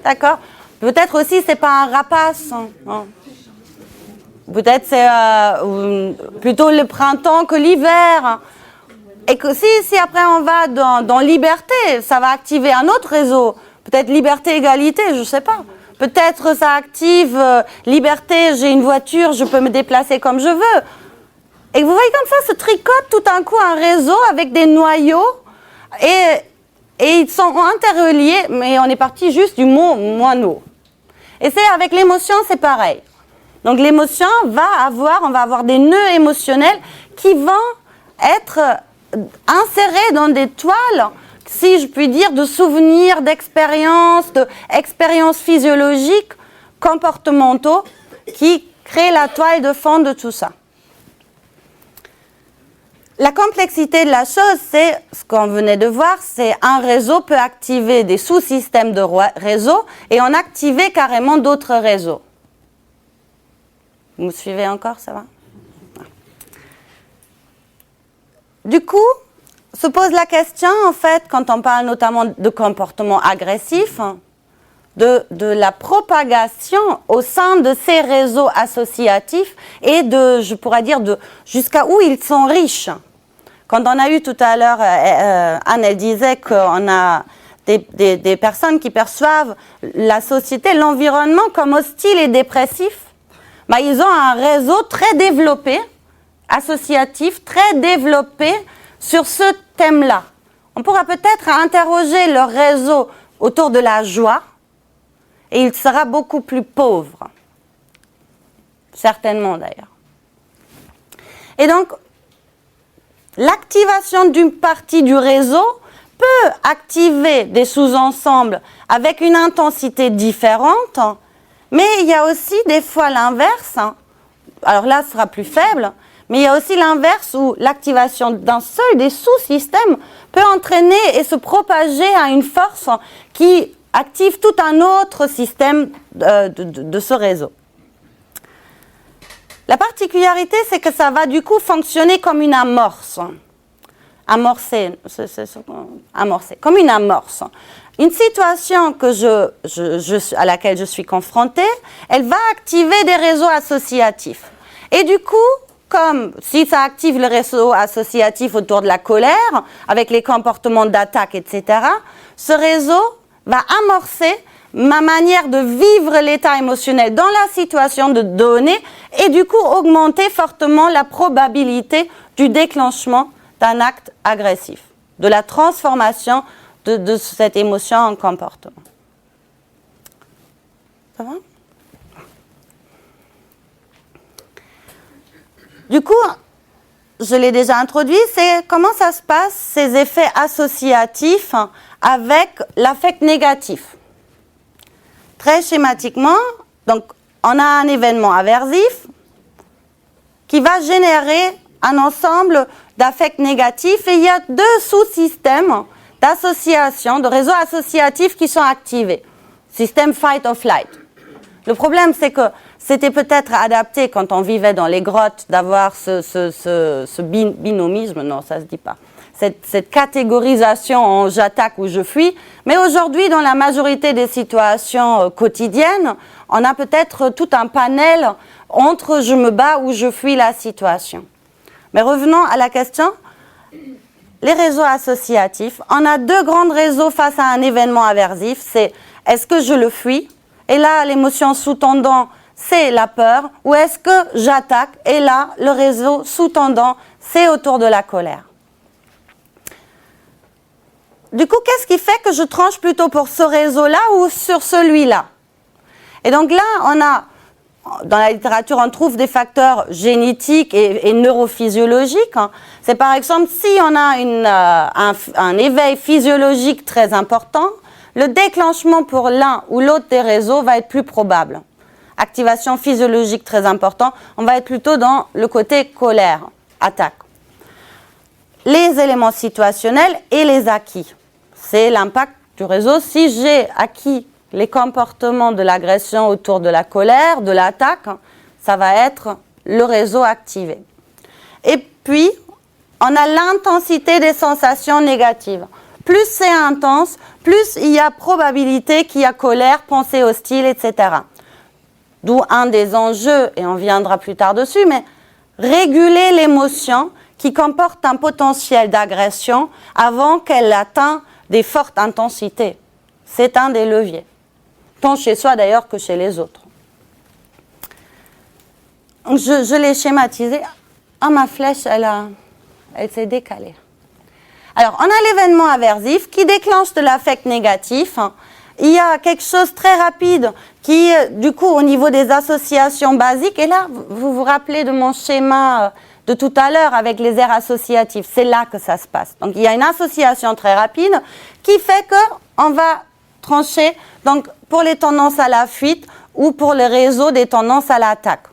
d'accord. Peut-être aussi c'est pas un rapace. Hein. Peut-être c'est plutôt le printemps que l'hiver. Et que si après on va dans liberté, ça va activer un autre réseau. Peut-être liberté, égalité, je ne sais pas. Peut-être ça active liberté, j'ai une voiture, je peux me déplacer comme je veux. Et vous voyez comme ça se tricote tout d'un coup un réseau avec des noyaux et ils sont interreliés, mais on est parti juste du mot moineau. Et c'est avec l'émotion, c'est pareil. Donc l'émotion on va avoir des nœuds émotionnels qui vont être insérés dans des toiles, si je puis dire, de souvenirs, d'expériences physiologiques, comportementaux, qui créent la toile de fond de tout ça. La complexité de la chose, c'est ce qu'on venait de voir, c'est un réseau peut activer des sous-systèmes de réseau et en activer carrément d'autres réseaux. Vous me suivez encore, ça va? Du coup, se pose la question, en fait, quand on parle notamment de comportement agressif, de la propagation au sein de ces réseaux associatifs et je pourrais dire, jusqu'à où ils sont riches. Quand on a eu tout à l'heure, Anne, elle disait qu'on a des personnes qui perçoivent la société, l'environnement comme hostile et dépressif. Ils ont un réseau très développé, associatif, très développé sur ce thème-là. On pourra peut-être interroger leur réseau autour de la joie et il sera beaucoup plus pauvre. Certainement d'ailleurs. Et donc, l'activation d'une partie du réseau peut activer des sous-ensembles avec une intensité différente, mais il y a aussi des fois l'inverse. Alors là, ce sera plus faible, mais il y a aussi l'inverse où l'activation d'un seul des sous-systèmes peut entraîner et se propager à une force qui active tout un autre système de ce réseau. La particularité, c'est que ça va du coup fonctionner comme une amorce. Amorcer, comme une amorce. Une situation à laquelle je suis confrontée, elle va activer des réseaux associatifs. Et du coup, comme si ça active le réseau associatif autour de la colère, avec les comportements d'attaque, etc., ce réseau va amorcer ma manière de vivre l'état émotionnel dans la situation de donner et du coup augmenter fortement la probabilité du déclenchement d'un acte agressif, de la transformation de cette émotion en comportement. Ça va ? Du coup, je l'ai déjà introduit, c'est comment ça se passe, ces effets associatifs avec l'affect négatif. Très schématiquement, donc, on a un événement aversif qui va générer un ensemble d'affects négatifs et il y a deux sous-systèmes d'association, de réseaux associatifs qui sont activés. Système fight or flight. Le problème, c'est que c'était peut-être adapté quand on vivait dans les grottes d'avoir ce binomisme, non, ça se dit pas, cette catégorisation en j'attaque ou je fuis. Mais aujourd'hui, dans la majorité des situations quotidiennes, on a peut-être tout un panel entre je me bats ou je fuis la situation. Mais revenons à la question. Les réseaux associatifs, on a deux grands réseaux face à un événement aversif. C'est est-ce que je le fuis? Et là, l'émotion sous-tendant, c'est la peur. Ou est-ce que j'attaque? Et là, le réseau sous-tendant, c'est autour de la colère. Du coup, qu'est-ce qui fait que je tranche plutôt pour ce réseau-là ou sur celui-là? Et donc là, on a, dans la littérature, on trouve des facteurs génétiques et neurophysiologiques. C'est par exemple, si on a un éveil physiologique très important, le déclenchement pour l'un ou l'autre des réseaux va être plus probable. Activation physiologique très importante, on va être plutôt dans le côté colère, attaque. Les éléments situationnels et les acquis. C'est l'impact du réseau. Si j'ai acquis les comportements de l'agression autour de la colère, de l'attaque, ça va être le réseau activé. Et puis, on a l'intensité des sensations négatives. Plus c'est intense, plus il y a probabilité qu'il y a colère, pensée hostile, etc. D'où un des enjeux, et on viendra plus tard dessus, mais réguler l'émotion qui comporte un potentiel d'agression avant qu'elle atteigne des fortes intensités. C'est un des leviers, tant chez soi d'ailleurs que chez les autres. Je l'ai schématisé. Ah, ma flèche, elle s'est décalée. Alors, on a l'événement aversif qui déclenche de l'affect négatif. Il y a quelque chose de très rapide qui, du coup, au niveau des associations basiques, et là, vous vous rappelez de mon schéma de tout à l'heure avec les aires associatives, c'est là que ça se passe. Donc, il y a une association très rapide qui fait qu'on va trancher donc, pour les tendances à la fuite ou pour le réseau des tendances à l'attaque.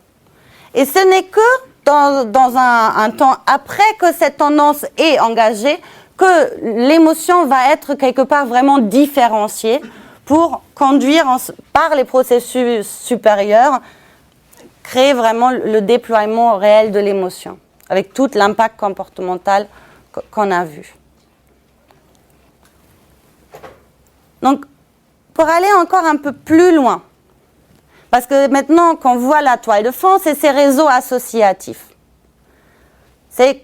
Et ce n'est que dans un temps après que cette tendance est engagée que l'émotion va être quelque part vraiment différenciée pour conduire par les processus supérieurs, créer vraiment le déploiement réel de l'émotion, avec tout l'impact comportemental qu'on a vu. Donc, pour aller encore un peu plus loin, parce que maintenant qu'on voit la toile de fond, c'est ces réseaux associatifs. C'est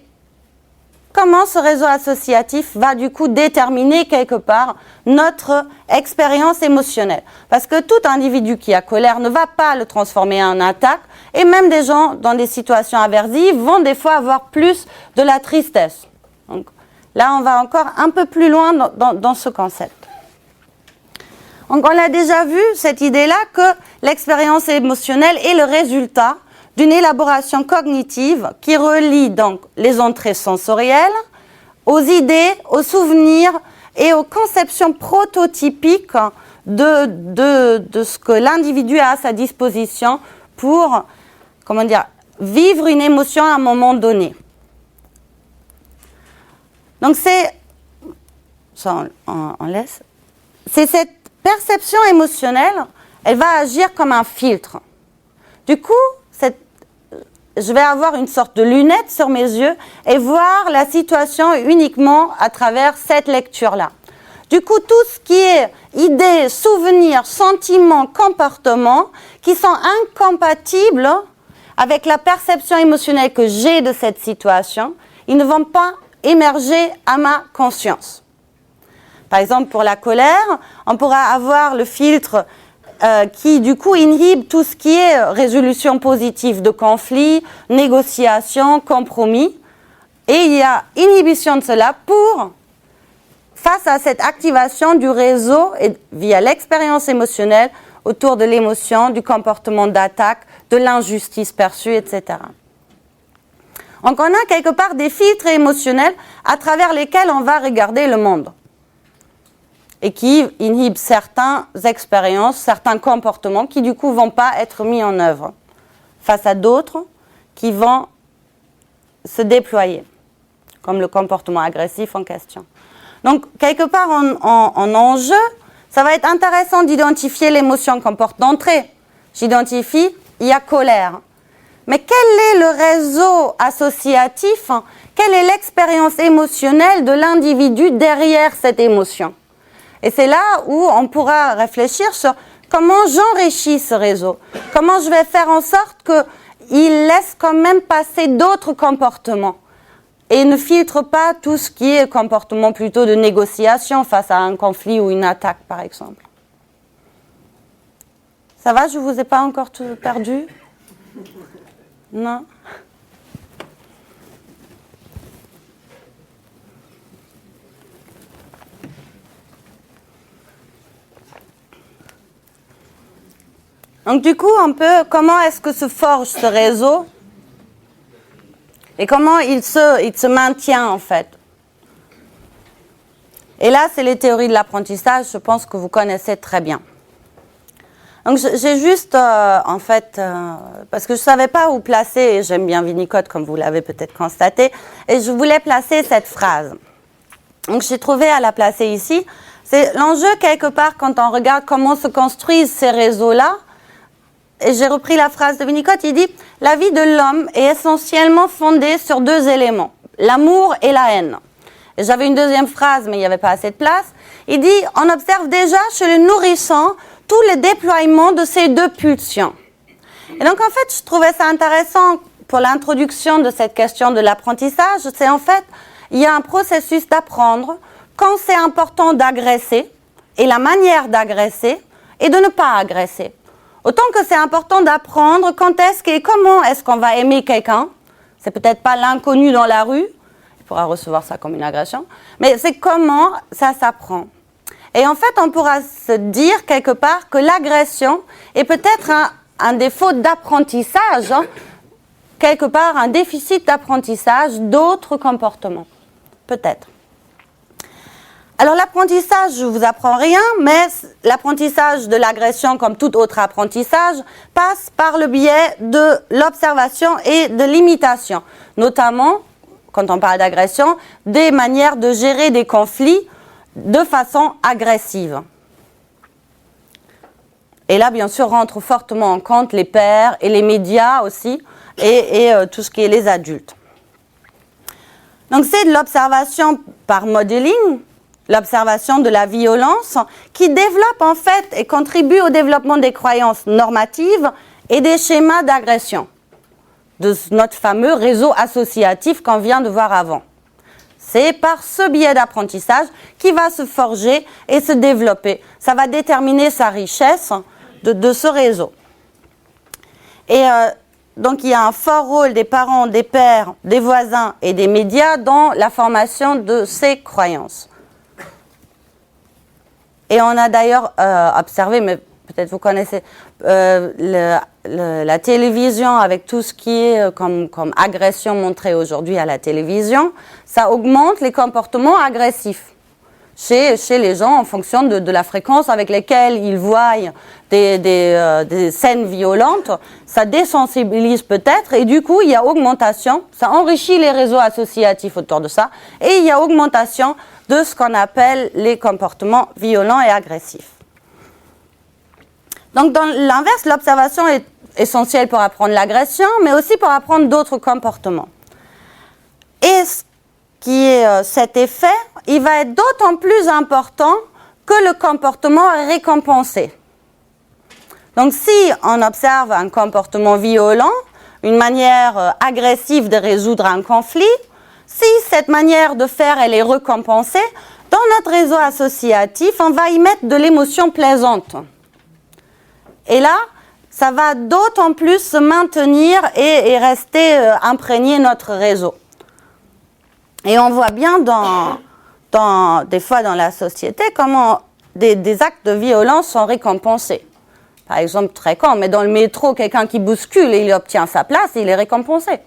comment ce réseau associatif va du coup déterminer quelque part notre expérience émotionnelle. Parce que tout individu qui a colère ne va pas le transformer en attaque, et même des gens dans des situations aversives vont des fois avoir plus de la tristesse. Donc là, on va encore un peu plus loin dans ce concept. Donc on l'a déjà vu, cette idée-là, que l'expérience émotionnelle est le résultat d'une élaboration cognitive qui relie donc les entrées sensorielles aux idées, aux souvenirs et aux conceptions prototypiques de ce que l'individu a à sa disposition pour, comment dire, vivre une émotion à un moment donné. Donc c'est, ça on laisse, c'est cette perception émotionnelle, elle va agir comme un filtre. Du coup, je vais avoir une sorte de lunette sur mes yeux et voir la situation uniquement à travers cette lecture-là. Du coup, tout ce qui est idées, souvenirs, sentiments, comportements qui sont incompatibles avec la perception émotionnelle que j'ai de cette situation, ils ne vont pas émerger à ma conscience. Par exemple, pour la colère, on pourra avoir le filtre qui, du coup, inhibe tout ce qui est résolution positive de conflits, négociation, compromis. Et il y a inhibition de cela face à cette activation du réseau et via l'expérience émotionnelle autour de l'émotion, du comportement d'attaque, de l'injustice perçue, etc. Donc on a quelque part des filtres émotionnels à travers lesquels on va regarder le monde et qui inhibent certaines expériences, certains comportements qui du coup ne vont pas être mis en œuvre face à d'autres qui vont se déployer, comme le comportement agressif en question. Donc quelque part en enjeu, ça va être intéressant d'identifier l'émotion qu'on porte d'entrée. J'identifie, il y a colère. Mais quel est le réseau associatif, quelle est l'expérience émotionnelle de l'individu derrière cette émotion? Et c'est là où on pourra réfléchir sur comment j'enrichis ce réseau, comment je vais faire en sorte qu'il laisse quand même passer d'autres comportements et ne filtre pas tout ce qui est comportement plutôt de négociation face à un conflit ou une attaque, par exemple. Ça va, je ne vous ai pas encore tout perdu? Non? Donc du coup, comment est-ce que se forge ce réseau et comment il se maintient en fait. Et là, c'est les théories de l'apprentissage, je pense que vous connaissez très bien. Donc j'ai juste, parce que je ne savais pas où placer, et j'aime bien Winnicott comme vous l'avez peut-être constaté, et je voulais placer cette phrase. Donc j'ai trouvé à la placer ici. C'est l'enjeu quelque part quand on regarde comment se construisent ces réseaux-là. Et j'ai repris la phrase de Winnicott, il dit « La vie de l'homme est essentiellement fondée sur deux éléments, l'amour et la haine. » Et j'avais une deuxième phrase, mais il n'y avait pas assez de place. Il dit « On observe déjà chez le nourrisson tout le déploiement de ces deux pulsions. » Et donc en fait, je trouvais ça intéressant pour l'introduction de cette question de l'apprentissage. C'est en fait, il y a un processus d'apprendre quand c'est important d'agresser et la manière d'agresser et de ne pas agresser. Autant que c'est important d'apprendre quand est-ce et comment est-ce qu'on va aimer quelqu'un. C'est peut-être pas l'inconnu dans la rue, il pourra recevoir ça comme une agression, mais c'est comment ça s'apprend. Et en fait, on pourra se dire quelque part que l'agression est peut-être un défaut d'apprentissage, quelque part un déficit d'apprentissage d'autres comportements. Peut-être. Alors l'apprentissage, je ne vous apprends rien, mais l'apprentissage de l'agression, comme tout autre apprentissage, passe par le biais de l'observation et de l'imitation. Notamment, quand on parle d'agression, des manières de gérer des conflits de façon agressive. Et là, bien sûr, rentrent fortement en compte les pairs et les médias aussi, et tout ce qui est les adultes. Donc c'est de l'observation par modeling, l'observation de la violence, qui développe en fait et contribue au développement des croyances normatives et des schémas d'agression, de notre fameux réseau associatif qu'on vient de voir avant. C'est par ce biais d'apprentissage qui va se forger et se développer. Ça va déterminer sa richesse de ce réseau. Et donc il y a un fort rôle des parents, des pairs, des voisins et des médias dans la formation de ces croyances. Et on a d'ailleurs observé, mais peut-être vous connaissez la télévision avec tout ce qui est comme agression montrée aujourd'hui à la télévision, ça augmente les comportements agressifs chez les gens en fonction de la fréquence avec laquelle ils voient des scènes violentes. Ça désensibilise peut-être et du coup il y a augmentation, ça enrichit les réseaux associatifs autour de ça et il y a augmentation de ce qu'on appelle les comportements violents et agressifs. Donc dans l'inverse, l'observation est essentielle pour apprendre l'agression, mais aussi pour apprendre d'autres comportements. Et ce qui est cet effet, il va être d'autant plus important que le comportement est récompensé. Donc si on observe un comportement violent, une manière agressive de résoudre un conflit, si cette manière de faire elle est récompensée, dans notre réseau associatif, on va y mettre de l'émotion plaisante. Et là, ça va d'autant plus se maintenir et rester imprégné notre réseau. Et on voit bien des fois dans la société comment des actes de violence sont récompensés. Par exemple, très con, mais dans le métro, quelqu'un qui bouscule et il obtient sa place, il est récompensé.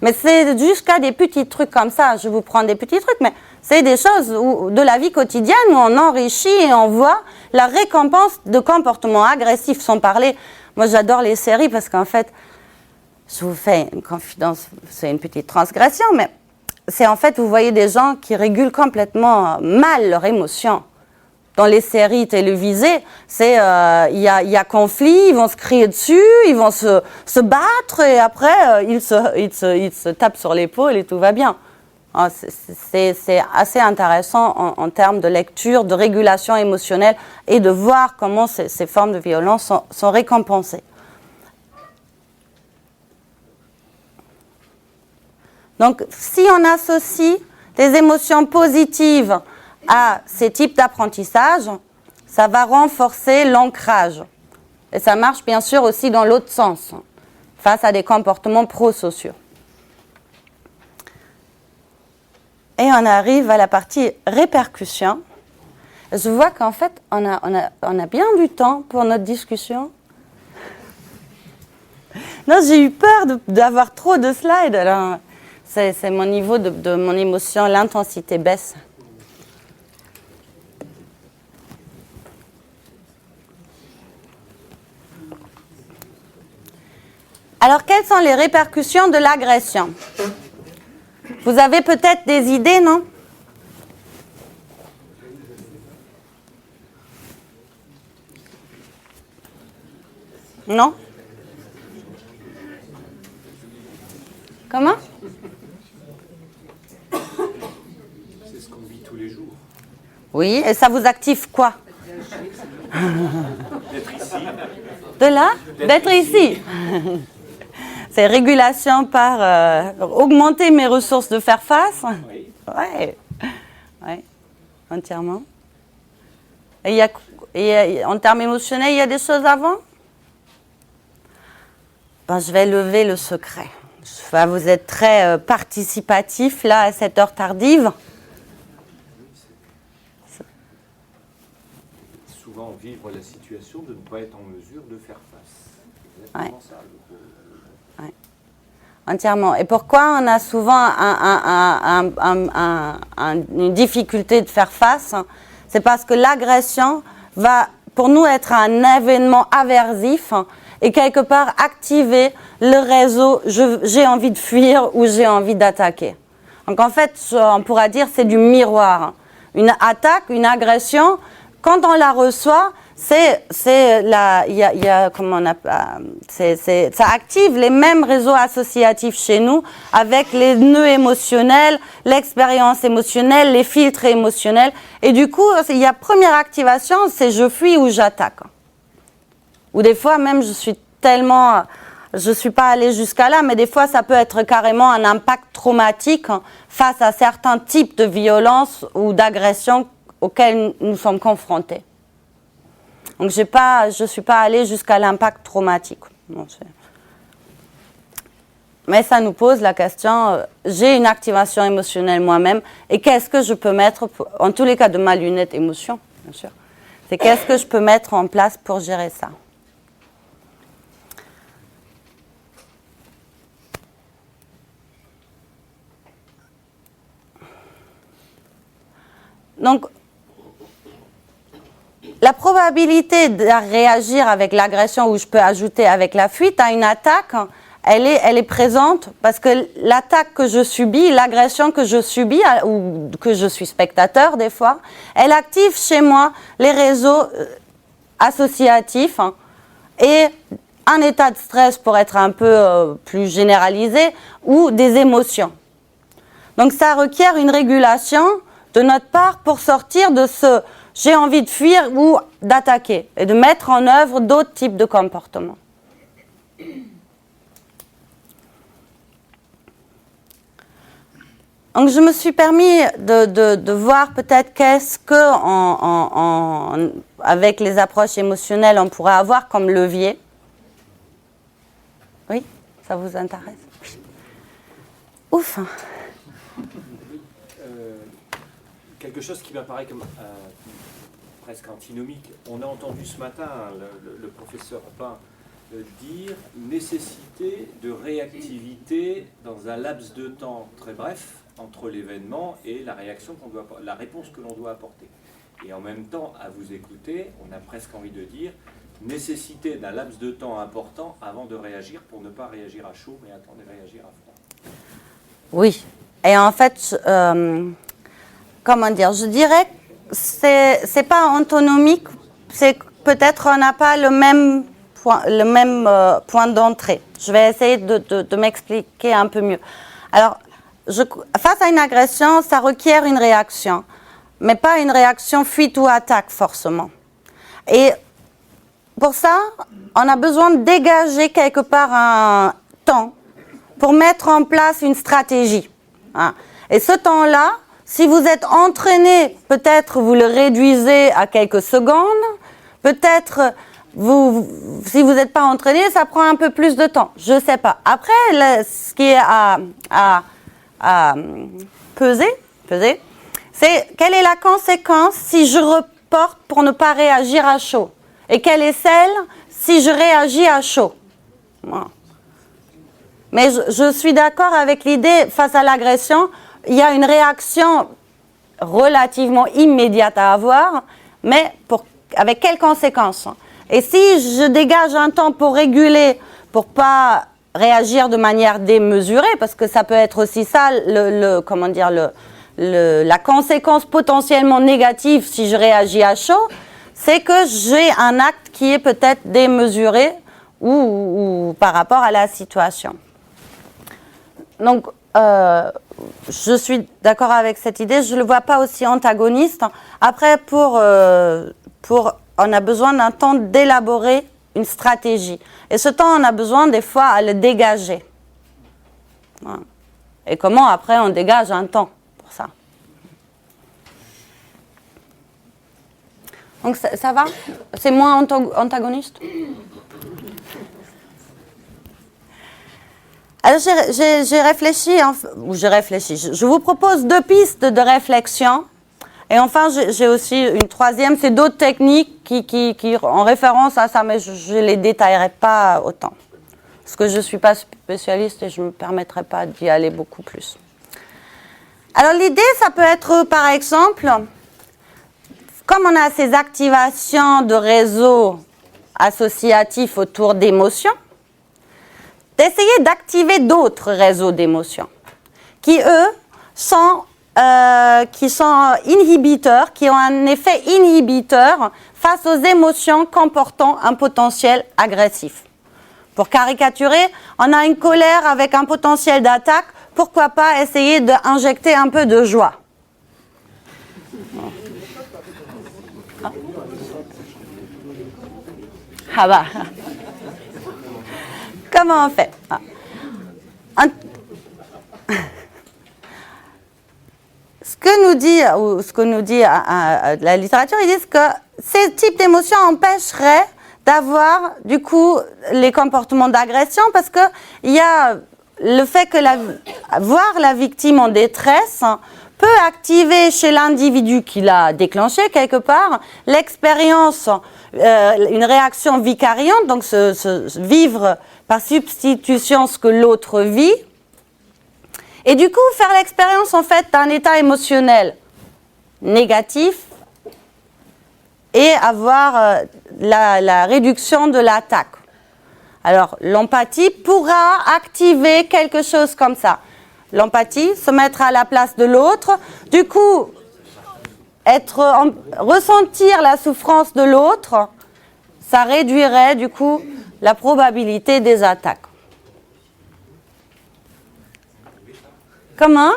Mais c'est jusqu'à des petits trucs comme ça, je vous prends des petits trucs, mais c'est des choses de la vie quotidienne où on enrichit et on voit la récompense de comportements agressifs, sans parler. Moi, j'adore les séries parce qu'en fait, je vous fais une confidence, c'est une petite transgression, mais c'est en fait, vous voyez des gens qui régulent complètement mal leurs émotions. Dans les séries télévisées, c'est il y a conflit, ils vont se crier dessus, ils vont se battre et après ils se tapent sur l'épaule et tout va bien. C'est assez intéressant en termes de lecture, de régulation émotionnelle et de voir comment ces formes de violence sont récompensées. Donc, si on associe des émotions positives à ces types d'apprentissage, ça va renforcer l'ancrage. Et ça marche bien sûr aussi dans l'autre sens, face à des comportements prosociaux. Et on arrive à la partie répercussion. Je vois qu'en fait, on a bien du temps pour notre discussion. Non, j'ai eu peur d'avoir trop de slides. Alors, c'est mon niveau de mon émotion, l'intensité baisse. Alors, quelles sont les répercussions de l'agression ? Vous avez peut-être des idées, non ? Non ? Comment ? C'est ce qu'on vit tous les jours. Oui, et ça vous active quoi ? D'être ici. De là ? D'être ici. C'est régulation par augmenter mes ressources de faire face. Oui. Ouais, entièrement. Et en termes émotionnels, il y a des choses avant ? Ben, je vais lever le secret. Vous êtes très participatif là à cette heure tardive. Souvent vivre la situation de ne pas être en mesure de faire face. Exactement ça. Entièrement. Et pourquoi on a souvent une difficulté de faire face ? C'est parce que l'agression va, pour nous, être un événement aversif et quelque part activer le réseau « j'ai envie de fuir » ou « j'ai envie d'attaquer ». Donc en fait, on pourra dire c'est du miroir. Une attaque, une agression, quand on la reçoit, ça active les mêmes réseaux associatifs chez nous avec les nœuds émotionnels, l'expérience émotionnelle, les filtres émotionnels. Et du coup, il y a première activation, c'est je fuis ou j'attaque. Ou des fois même, je suis pas allée jusqu'à là, mais des fois ça peut être carrément un impact traumatique face à certains types de violences ou d'agressions auxquelles nous sommes confrontés. Donc je ne suis pas allée jusqu'à l'impact traumatique. Non, mais ça nous pose la question, j'ai une activation émotionnelle moi-même, et qu'est-ce que je peux mettre, en tous les cas de ma lunette émotion, bien sûr. C'est qu'est-ce que je peux mettre en place pour gérer ça. Donc, la probabilité de réagir avec l'agression, ou je peux ajouter avec la fuite, à une attaque, elle est présente parce que l'attaque que je subis, l'agression que je subis, ou que je suis spectateur des fois, elle active chez moi les réseaux associatifs et un état de stress pour être un peu plus généralisé, ou des émotions. Donc ça requiert une régulation de notre part pour sortir de ce « j'ai envie de fuir » ou d'attaquer et de mettre en œuvre d'autres types de comportements. Donc je me suis permis de voir peut-être qu'est-ce que, avec les approches émotionnelles, on pourrait avoir comme levier. Oui, ça vous intéresse? Ouf. Quelque chose qui m'apparaît comme presque antinomique. On a entendu ce matin le professeur Pain dire nécessité de réactivité dans un laps de temps très bref entre l'événement et la réponse que l'on doit apporter. Et en même temps, à vous écouter, on a presque envie de dire nécessité d'un laps de temps important avant de réagir pour ne pas réagir à chaud, mais attendre de réagir à froid. Oui. Et en fait, comment dire, je dirais que c'est pas antinomique, c'est peut-être on n'a pas le même point d'entrée. Je vais essayer de m'expliquer un peu mieux. Alors, face à une agression, ça requiert une réaction, mais pas une réaction fuite ou attaque forcément. Et pour ça, on a besoin de dégager quelque part un temps pour mettre en place une stratégie. Et ce temps-là, si vous êtes entraîné, peut-être vous le réduisez à quelques secondes, peut-être si vous n'êtes pas entraîné, ça prend un peu plus de temps. Je ne sais pas. Après, ce qui est à peser, c'est quelle est la conséquence si je reporte pour ne pas réagir à chaud? Et quelle est celle si je réagis à chaud? Voilà. Mais je suis d'accord avec l'idée, face à l'agression, il y a une réaction relativement immédiate à avoir, mais avec quelles conséquences? Et si je dégage un temps pour réguler, pour pas réagir de manière démesurée, parce que ça peut être aussi ça, la conséquence potentiellement négative si je réagis à chaud, c'est que j'ai un acte qui est peut-être démesuré ou par rapport à la situation. Donc, je suis d'accord avec cette idée, je ne le vois pas aussi antagoniste. Après, on a besoin d'un temps d'élaborer une stratégie. Et ce temps, on a besoin des fois à le dégager. Voilà. Et comment après on dégage un temps pour ça? Donc ça va? C'est moins antagoniste? Alors j'ai réfléchi, je vous propose 2 pistes de réflexion. Et enfin, j'ai aussi une troisième, c'est d'autres techniques qui en référence à ça, mais je ne les détaillerai pas autant. Parce que je ne suis pas spécialiste et je ne me permettrai pas d'y aller beaucoup plus. Alors l'idée, ça peut être par exemple, comme on a ces activations de réseaux associatifs autour d'émotions, d'essayer d'activer d'autres réseaux d'émotions qui, eux, sont inhibiteurs, qui ont un effet inhibiteur face aux émotions comportant un potentiel agressif. Pour caricaturer, on a une colère avec un potentiel d'attaque, pourquoi pas essayer d'injecter un peu de joie? Ah bah. Comment on fait? Ce que nous dit la littérature, ils disent que ces types d'émotions empêcheraient d'avoir du coup les comportements d'agression parce qu'il y a le fait que voir la victime en détresse peut peut activer chez l'individu qui l'a déclenché quelque part l'expérience, une réaction vicariante, donc vivre par substitution ce que l'autre vit, et du coup faire l'expérience en fait d'un état émotionnel négatif et avoir la réduction de l'attaque. Alors l'empathie pourra activer quelque chose comme ça. L'empathie, se mettre à la place de l'autre, du coup ressentir la souffrance de l'autre, ça réduirait du coup la probabilité des attaques. Comment?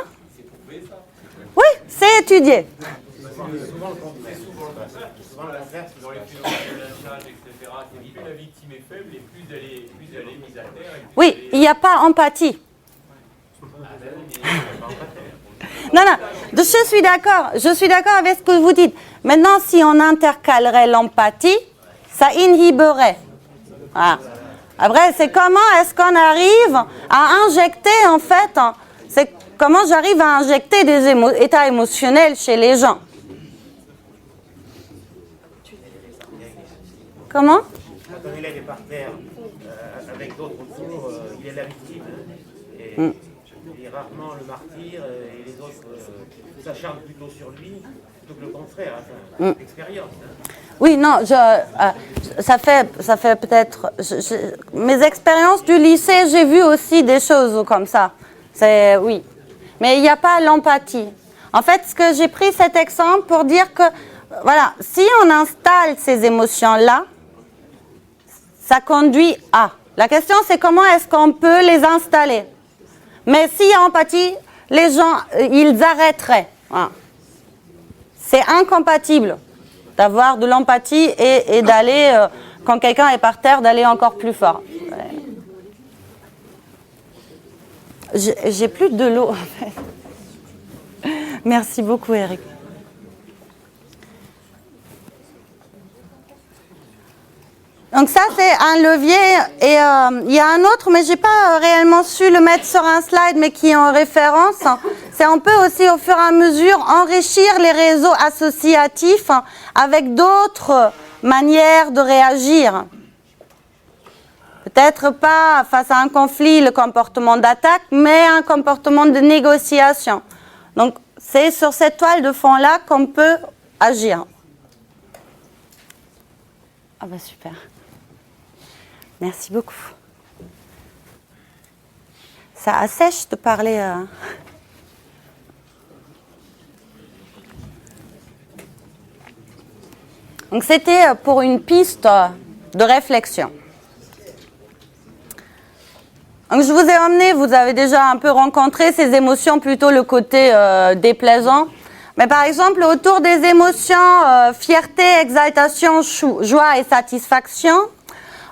Oui, c'est étudié. Souvent le contraire. Souvent l'inverse. Dans les phénomènes de lynchage, etc., plus la victime est faible et plus elle est mise à terre. Oui, il n'y a pas empathie. Non, je suis d'accord avec ce que vous dites. Maintenant, si on intercalerait l'empathie, ça inhiberait. Voilà. Après, c'est comment est-ce qu'on arrive à injecter, en fait, c'est comment j'arrive à injecter des états émotionnels chez les gens. Comment? Quand un élève est par terre avec d'autres autour, il est la victime. Et il est rarement le martyr et les autres s'acharnent plutôt sur lui plutôt que le contraire. Enfin, l'expérience. Oui, non, ça fait peut-être... mes expériences du lycée, j'ai vu aussi des choses comme ça. Oui. Mais il n'y a pas l'empathie. En fait, j'ai pris cet exemple pour dire que, voilà, si on installe ces émotions-là, ça conduit à. La question, c'est comment est-ce qu'on peut les installer. Mais s'il y a empathie, les gens, ils arrêteraient. Voilà. C'est incompatible d'avoir de l'empathie et d'aller, quand quelqu'un est par terre, d'aller encore plus fort. J'ai plus de l'eau, en fait. Merci beaucoup, Eric. Donc ça, c'est un levier. Et il y a un autre, mais je n'ai pas réellement su le mettre sur un slide, mais qui est en référence. C'est on peut aussi, au fur et à mesure, enrichir les réseaux associatifs avec d'autres manières de réagir. Peut-être pas face à un conflit, le comportement d'attaque, mais un comportement de négociation. Donc, c'est sur cette toile de fond-là qu'on peut agir. Ah bah super. Merci beaucoup. Ça assèche de parler. Donc c'était pour une piste de réflexion. Donc je vous ai emmené, vous avez déjà un peu rencontré ces émotions, plutôt le côté déplaisant. Mais par exemple, autour des émotions fierté, exaltation, joie et satisfaction,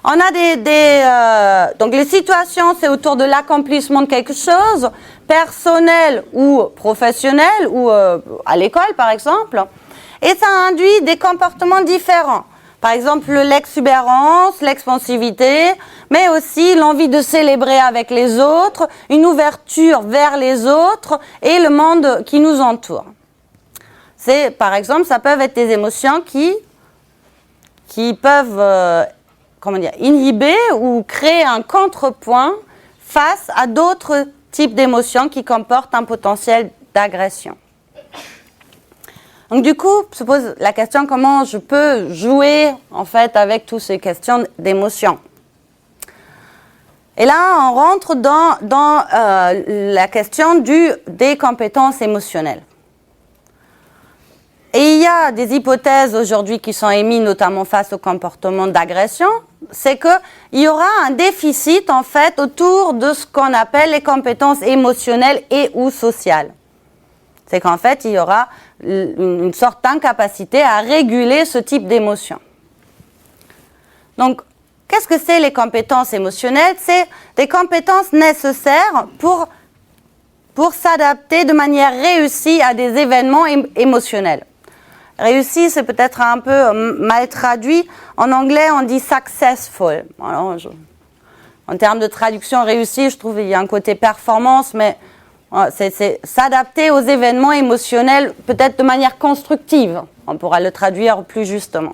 on a donc les situations, c'est autour de l'accomplissement de quelque chose, personnel ou professionnel, ou à l'école par exemple, et ça induit des comportements différents. Par exemple, l'exubérance, l'expansivité, mais aussi l'envie de célébrer avec les autres, une ouverture vers les autres et le monde qui nous entoure. Par exemple, ça peuvent être des émotions qui peuvent inhiber ou créer un contrepoint face à d'autres types d'émotions qui comportent un potentiel d'agression. Donc du coup, se pose la question comment je peux jouer en fait avec toutes ces questions d'émotions. Et là, on rentre dans la question des compétences émotionnelles. Et il y a des hypothèses aujourd'hui qui sont émises, notamment face au comportement d'agression, c'est qu'il y aura un déficit en fait autour de ce qu'on appelle les compétences émotionnelles et ou sociales. C'est qu'en fait, il y aura une sorte d'incapacité à réguler ce type d'émotion. Donc, qu'est-ce que c'est les compétences émotionnelles? C'est des compétences nécessaires pour s'adapter de manière réussie à des événements émotionnels. Réussi, c'est peut-être un peu mal traduit. En anglais, on dit successful. Alors, en termes de traduction réussie, je trouve qu'il y a un côté performance, mais C'est s'adapter aux événements émotionnels peut-être de manière constructive. On pourra le traduire plus justement.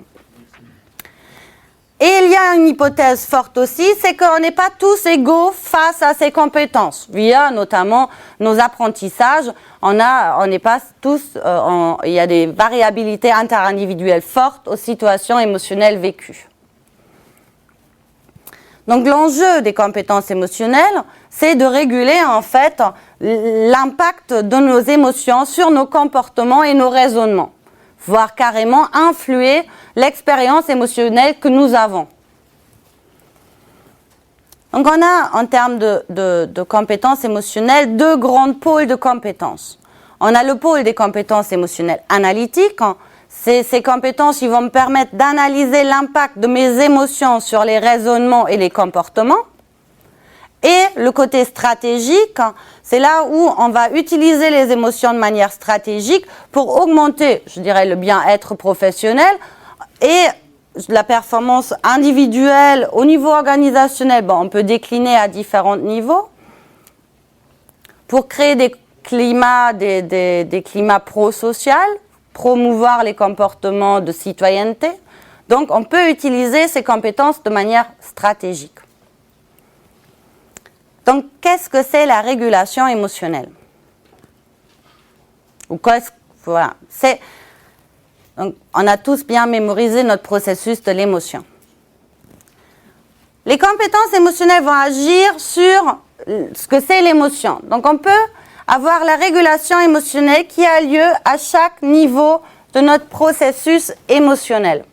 Et il y a une hypothèse forte aussi, c'est qu'on n'est pas tous égaux face à ces compétences. Via notamment nos apprentissages, on n'est pas tous, il y a des variabilités interindividuelles fortes aux situations émotionnelles vécues. Donc l'enjeu des compétences émotionnelles, c'est de réguler en fait l'impact de nos émotions sur nos comportements et nos raisonnements, voire carrément influer l'expérience émotionnelle que nous avons. Donc on a en termes de compétences émotionnelles deux grands pôles de compétences. On a le pôle des compétences émotionnelles analytiques. Ces compétences qui vont me permettre d'analyser l'impact de mes émotions sur les raisonnements et les comportements. Et le côté stratégique, c'est là où on va utiliser les émotions de manière stratégique pour augmenter, je dirais, le bien-être professionnel et la performance individuelle au niveau organisationnel. Bon, on peut décliner à différents niveaux pour créer des climats, des climats pro-sociaux, promouvoir les comportements de citoyenneté. Donc, on peut utiliser ces compétences de manière stratégique. Donc, qu'est-ce que c'est la régulation émotionnelle? Voilà. Donc, on a tous bien mémorisé notre processus de l'émotion. Les compétences émotionnelles vont agir sur ce que c'est l'émotion. Donc, on peut avoir la régulation émotionnelle qui a lieu à chaque niveau de notre processus émotionnel.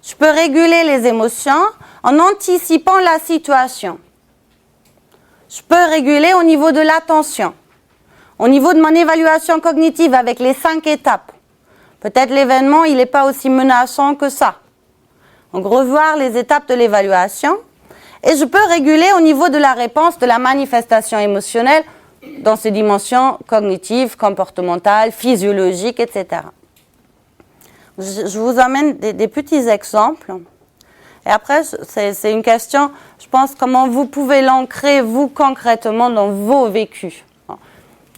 Je peux réguler les émotions en anticipant la situation. Je peux réguler au niveau de l'attention, au niveau de mon évaluation cognitive avec les 5 étapes. Peut-être l'événement, il n'est pas aussi menaçant que ça. Donc, revoir les étapes de l'évaluation. Et je peux réguler au niveau de la réponse, de la manifestation émotionnelle dans ses dimensions cognitives, comportementales, physiologiques, etc. Je vous amène des petits exemples. Et après, c'est une question, je pense, comment vous pouvez l'ancrer, vous, concrètement, dans vos vécus.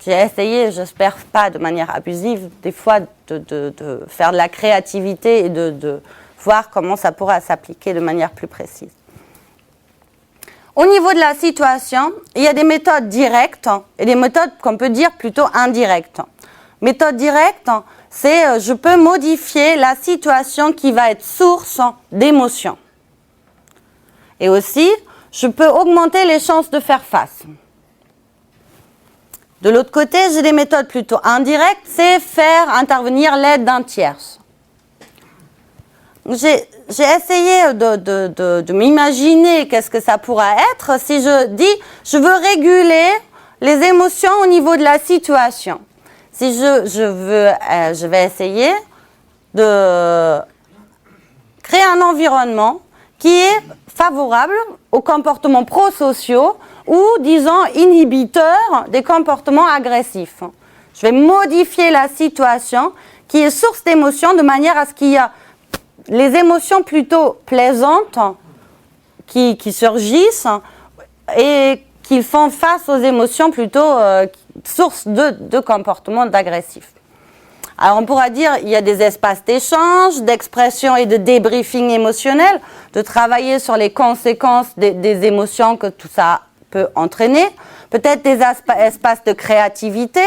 J'ai essayé, j'espère pas de manière abusive, des fois, de faire de la créativité et de voir comment ça pourra s'appliquer de manière plus précise. Au niveau de la situation, il y a des méthodes directes et des méthodes qu'on peut dire plutôt indirectes. Méthode directe, c'est je peux modifier la situation qui va être source d'émotions. Et aussi, je peux augmenter les chances de faire face. De l'autre côté, j'ai des méthodes plutôt indirectes, c'est faire intervenir l'aide d'un tierce. J'ai essayé de m'imaginer qu'est-ce que ça pourra être si je dis je veux réguler les émotions au niveau de la situation. Si je vais essayer de créer un environnement qui est favorable aux comportements prosociaux ou, disons, inhibiteurs des comportements agressifs. Je vais modifier la situation qui est source d'émotions de manière à ce qu'il y a les émotions plutôt plaisantes qui surgissent et qui font face aux émotions plutôt sources de comportements agressifs. Alors on pourra dire il y a des espaces d'échange, d'expression et de débriefing émotionnel, de travailler sur les conséquences des émotions que tout ça peut entraîner, peut-être des espaces de créativité,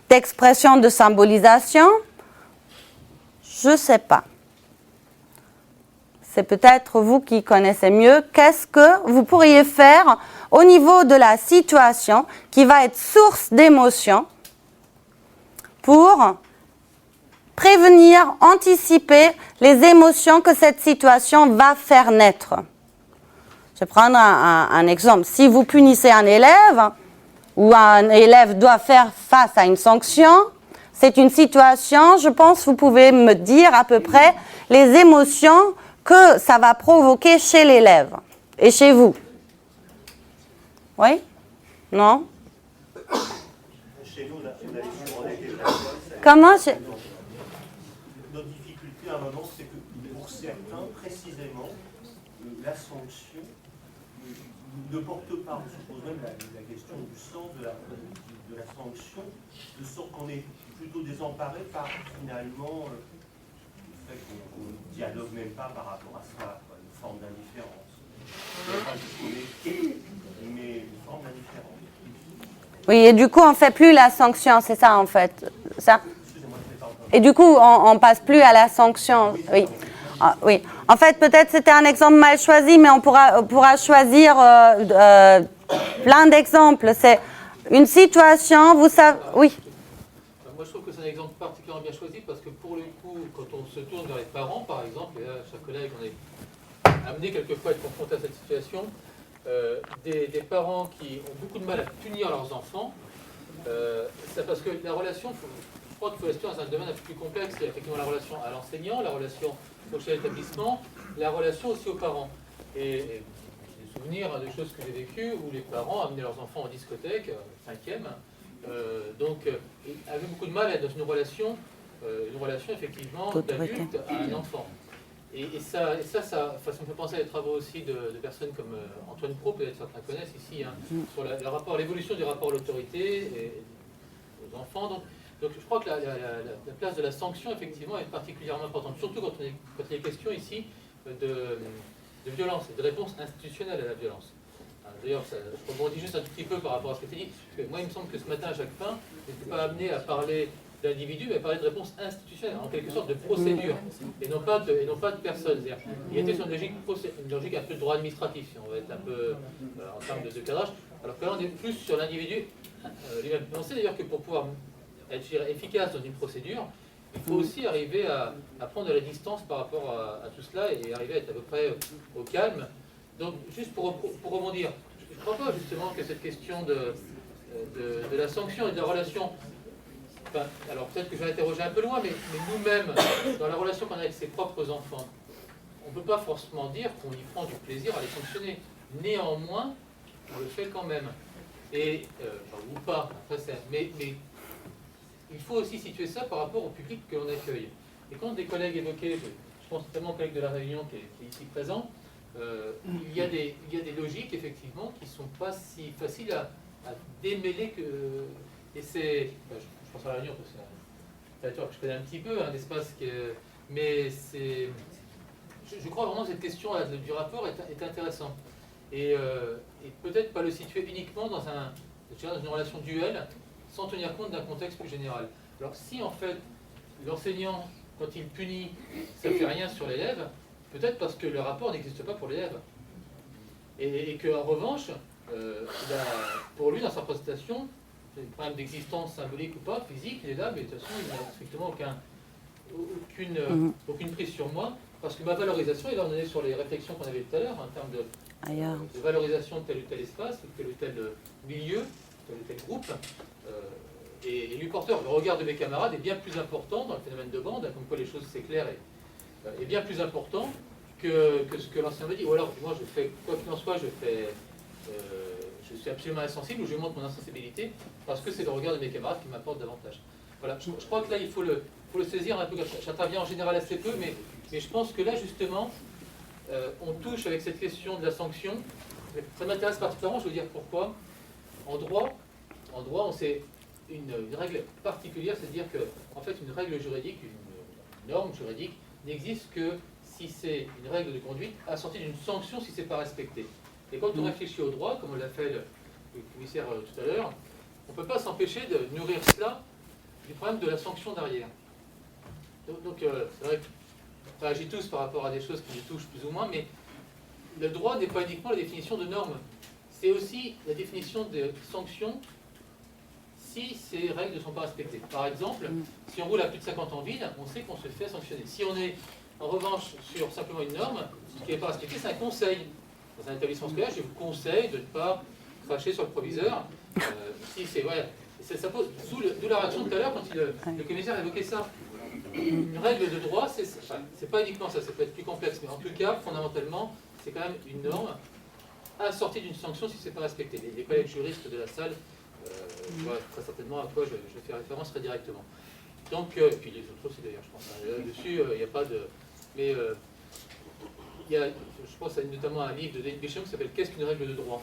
d'expression, de symbolisation, je ne sais pas. C'est peut-être vous qui connaissez mieux qu'est-ce que vous pourriez faire au niveau de la situation qui va être source d'émotion pour prévenir, anticiper les émotions que cette situation va faire naître. Je vais prendre un exemple. Si vous punissez un élève ou un élève doit faire face à une sanction, c'est une situation, je pense, vous pouvez me dire à peu près les émotions que ça va provoquer chez l'élève et chez vous. Oui? Non? Chez nous, on a été Comment? Notre difficulté à un moment, c'est que pour certains, précisément, la sanction ne porte pas, on se pose même la question du sens de de la sanction, de sorte qu'on est plutôt désemparé par finalement le fait qu'on ne dialogue même pas par rapport à ça, quoi, une forme d'indifférence. Pas disconnecté, mais une forme d'indifférence. Oui, et du coup, on ne fait plus la sanction, c'est ça en fait. Ça. Excusez-moi, je n'ai pas entendu. Et du coup, on ne passe plus à la sanction. Oui. Ah, oui. En fait, peut-être c'était un exemple mal choisi, mais on pourra choisir plein d'exemples. C'est une situation, vous savez. Oui. Moi, je trouve que c'est un exemple particulièrement bien choisi parce que pour le coup, quand on se tourne vers les parents, par exemple, et là, chers collègues, on est amené quelquefois à être confronté à cette situation, des parents qui ont beaucoup de mal à punir leurs enfants, c'est parce que la relation, je crois qu'il faut la situer dans un domaine un peu plus complexe, il y a effectivement la relation à l'enseignant, la relation au chef d'établissement, la relation aussi aux parents. Et j'ai des souvenirs de choses que j'ai vécues où les parents amenaient leurs enfants en discothèque, 5e, avaient beaucoup de mal à être dans une relation effectivement d'adulte à un enfant. Et ça me fait penser à des travaux aussi de personnes comme Antoine Pro, peut-être certains connaissent ici, hein, sur l'évolution du rapport à l'autorité et aux enfants. Donc je crois que la place de la sanction, effectivement, est particulièrement importante, surtout quand il est question ici de violence, et de réponse institutionnelle à la violence. D'ailleurs, je rebondis juste un tout petit peu par rapport à ce que tu dis, parce que moi, il me semble que ce matin, Jacques Pin n'était pas amené à parler d'individus, mais à parler de réponse institutionnelle, en quelque sorte de procédure, et non pas de personnes. Il était sur une logique un peu de droit administratif, si on va être un peu en termes de cadrage, alors que là, on est plus sur l'individu lui-même. On sait d'ailleurs que pour pouvoir être efficace dans une procédure, il faut aussi arriver à prendre de la distance par rapport à tout cela et arriver à être à peu près au calme. Donc, juste pour rebondir, je ne crois pas justement que cette question de la sanction et de la relation, enfin, alors peut-être que je vais interroger un peu loin, mais nous-mêmes, dans la relation qu'on a avec ses propres enfants, on ne peut pas forcément dire qu'on y prend du plaisir à les sanctionner. Néanmoins, on le fait quand même. Et, ou pas, mais il faut aussi situer ça par rapport au public que l'on accueille. Et quand des collègues évoquaient, je pense notamment au collègue de la Réunion qui est ici présent, il y a des logiques, effectivement, qui ne sont pas si faciles à démêler que... Et c'est... Je pense à la Réunion, parce que c'est un territoire que je connais un petit peu, un espace que... Mais c'est... Je crois vraiment que cette question du rapport est intéressante. Et peut-être pas le situer uniquement dans une relation duelle, sans tenir compte d'un contexte plus général. Alors si, en fait, l'enseignant, quand il punit, ça ne fait rien sur l'élève, peut-être parce que le rapport n'existe pas pour l'élève. Et qu'en revanche, pour lui, dans sa prestation, c'est un problème d'existence symbolique ou pas, physique, il est là, mais de toute façon, il n'a strictement aucune prise sur moi, parce que ma valorisation, et là on est sur les réflexions qu'on avait tout à l'heure, en termes de valorisation de tel ou tel espace, de tel ou tel milieu, tel ou tel groupe, et lui porteur, le regard de mes camarades est bien plus important dans le phénomène de bande, comme quoi les choses s'éclairent, est bien plus important que ce que l'enseignant me dit. Ou alors, moi, je fais, quoi qu'il en soit, je suis absolument insensible, ou je montre mon insensibilité, parce que c'est le regard de mes camarades qui m'apporte davantage. Voilà, je crois que là, il faut le saisir un peu. J'interviens en général assez peu, mais je pense que là, justement, on touche avec cette question de la sanction. Ça m'intéresse particulièrement, je vais vous dire pourquoi. En droit, on sait une règle particulière, c'est-à-dire que, en fait, une règle juridique, une norme juridique, n'existe que si c'est une règle de conduite assortie d'une sanction si ce n'est pas respecté. Et quand on réfléchit au droit, comme l'a fait le commissaire tout à l'heure, on ne peut pas s'empêcher de nourrir cela du problème de la sanction derrière. Donc c'est vrai qu'on réagit tous par rapport à des choses qui nous touchent plus ou moins, mais le droit n'est pas uniquement la définition de normes, c'est aussi la définition de sanctions si ces règles ne sont pas respectées. Par exemple, si on roule à plus de 50 en ville, on sait qu'on se fait sanctionner. Si on est en revanche sur simplement une norme, ce qui n'est pas respecté, c'est un conseil. Dans un établissement scolaire, je vous conseille de ne pas cracher sur le proviseur. Si c'est, voilà, ça pose, d'où la réaction tout à l'heure quand le commissaire évoquait ça. Une règle de droit, c'est pas uniquement ça, ça peut être plus complexe, mais en tout cas, fondamentalement, c'est quand même une norme assortie d'une sanction si ce n'est pas respecté. Les collègues juristes de la salle voient très certainement à quoi je fais référence très directement. Donc, et puis les autres aussi d'ailleurs, je pense. Là-dessus, il n'y a pas de... Mais je pense à notamment un livre de David Bishop qui s'appelle « Qu'est-ce qu'une règle de droit ?»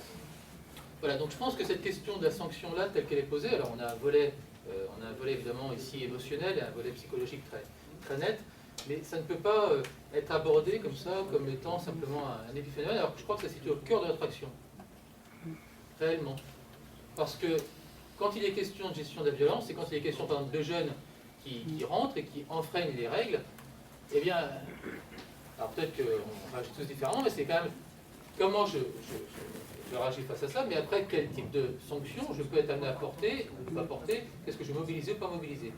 Voilà, donc je pense que cette question de la sanction-là, telle qu'elle est posée, alors on a un volet évidemment ici émotionnel et un volet psychologique très net, mais ça ne peut pas être abordé comme ça, comme étant simplement un épiphénomène, alors que je crois que ça se situe au cœur de notre action, réellement. Parce que quand il est question de gestion de la violence, et quand il est question par exemple de jeunes qui rentrent et qui enfreignent les règles, eh bien, alors peut-être qu'on réagit tous différemment, mais c'est quand même comment je réagis face à ça, mais après quel type de sanctions je peux être amené à porter ou ne pas porter, qu'est-ce que je vais mobiliser ou pas mobiliser.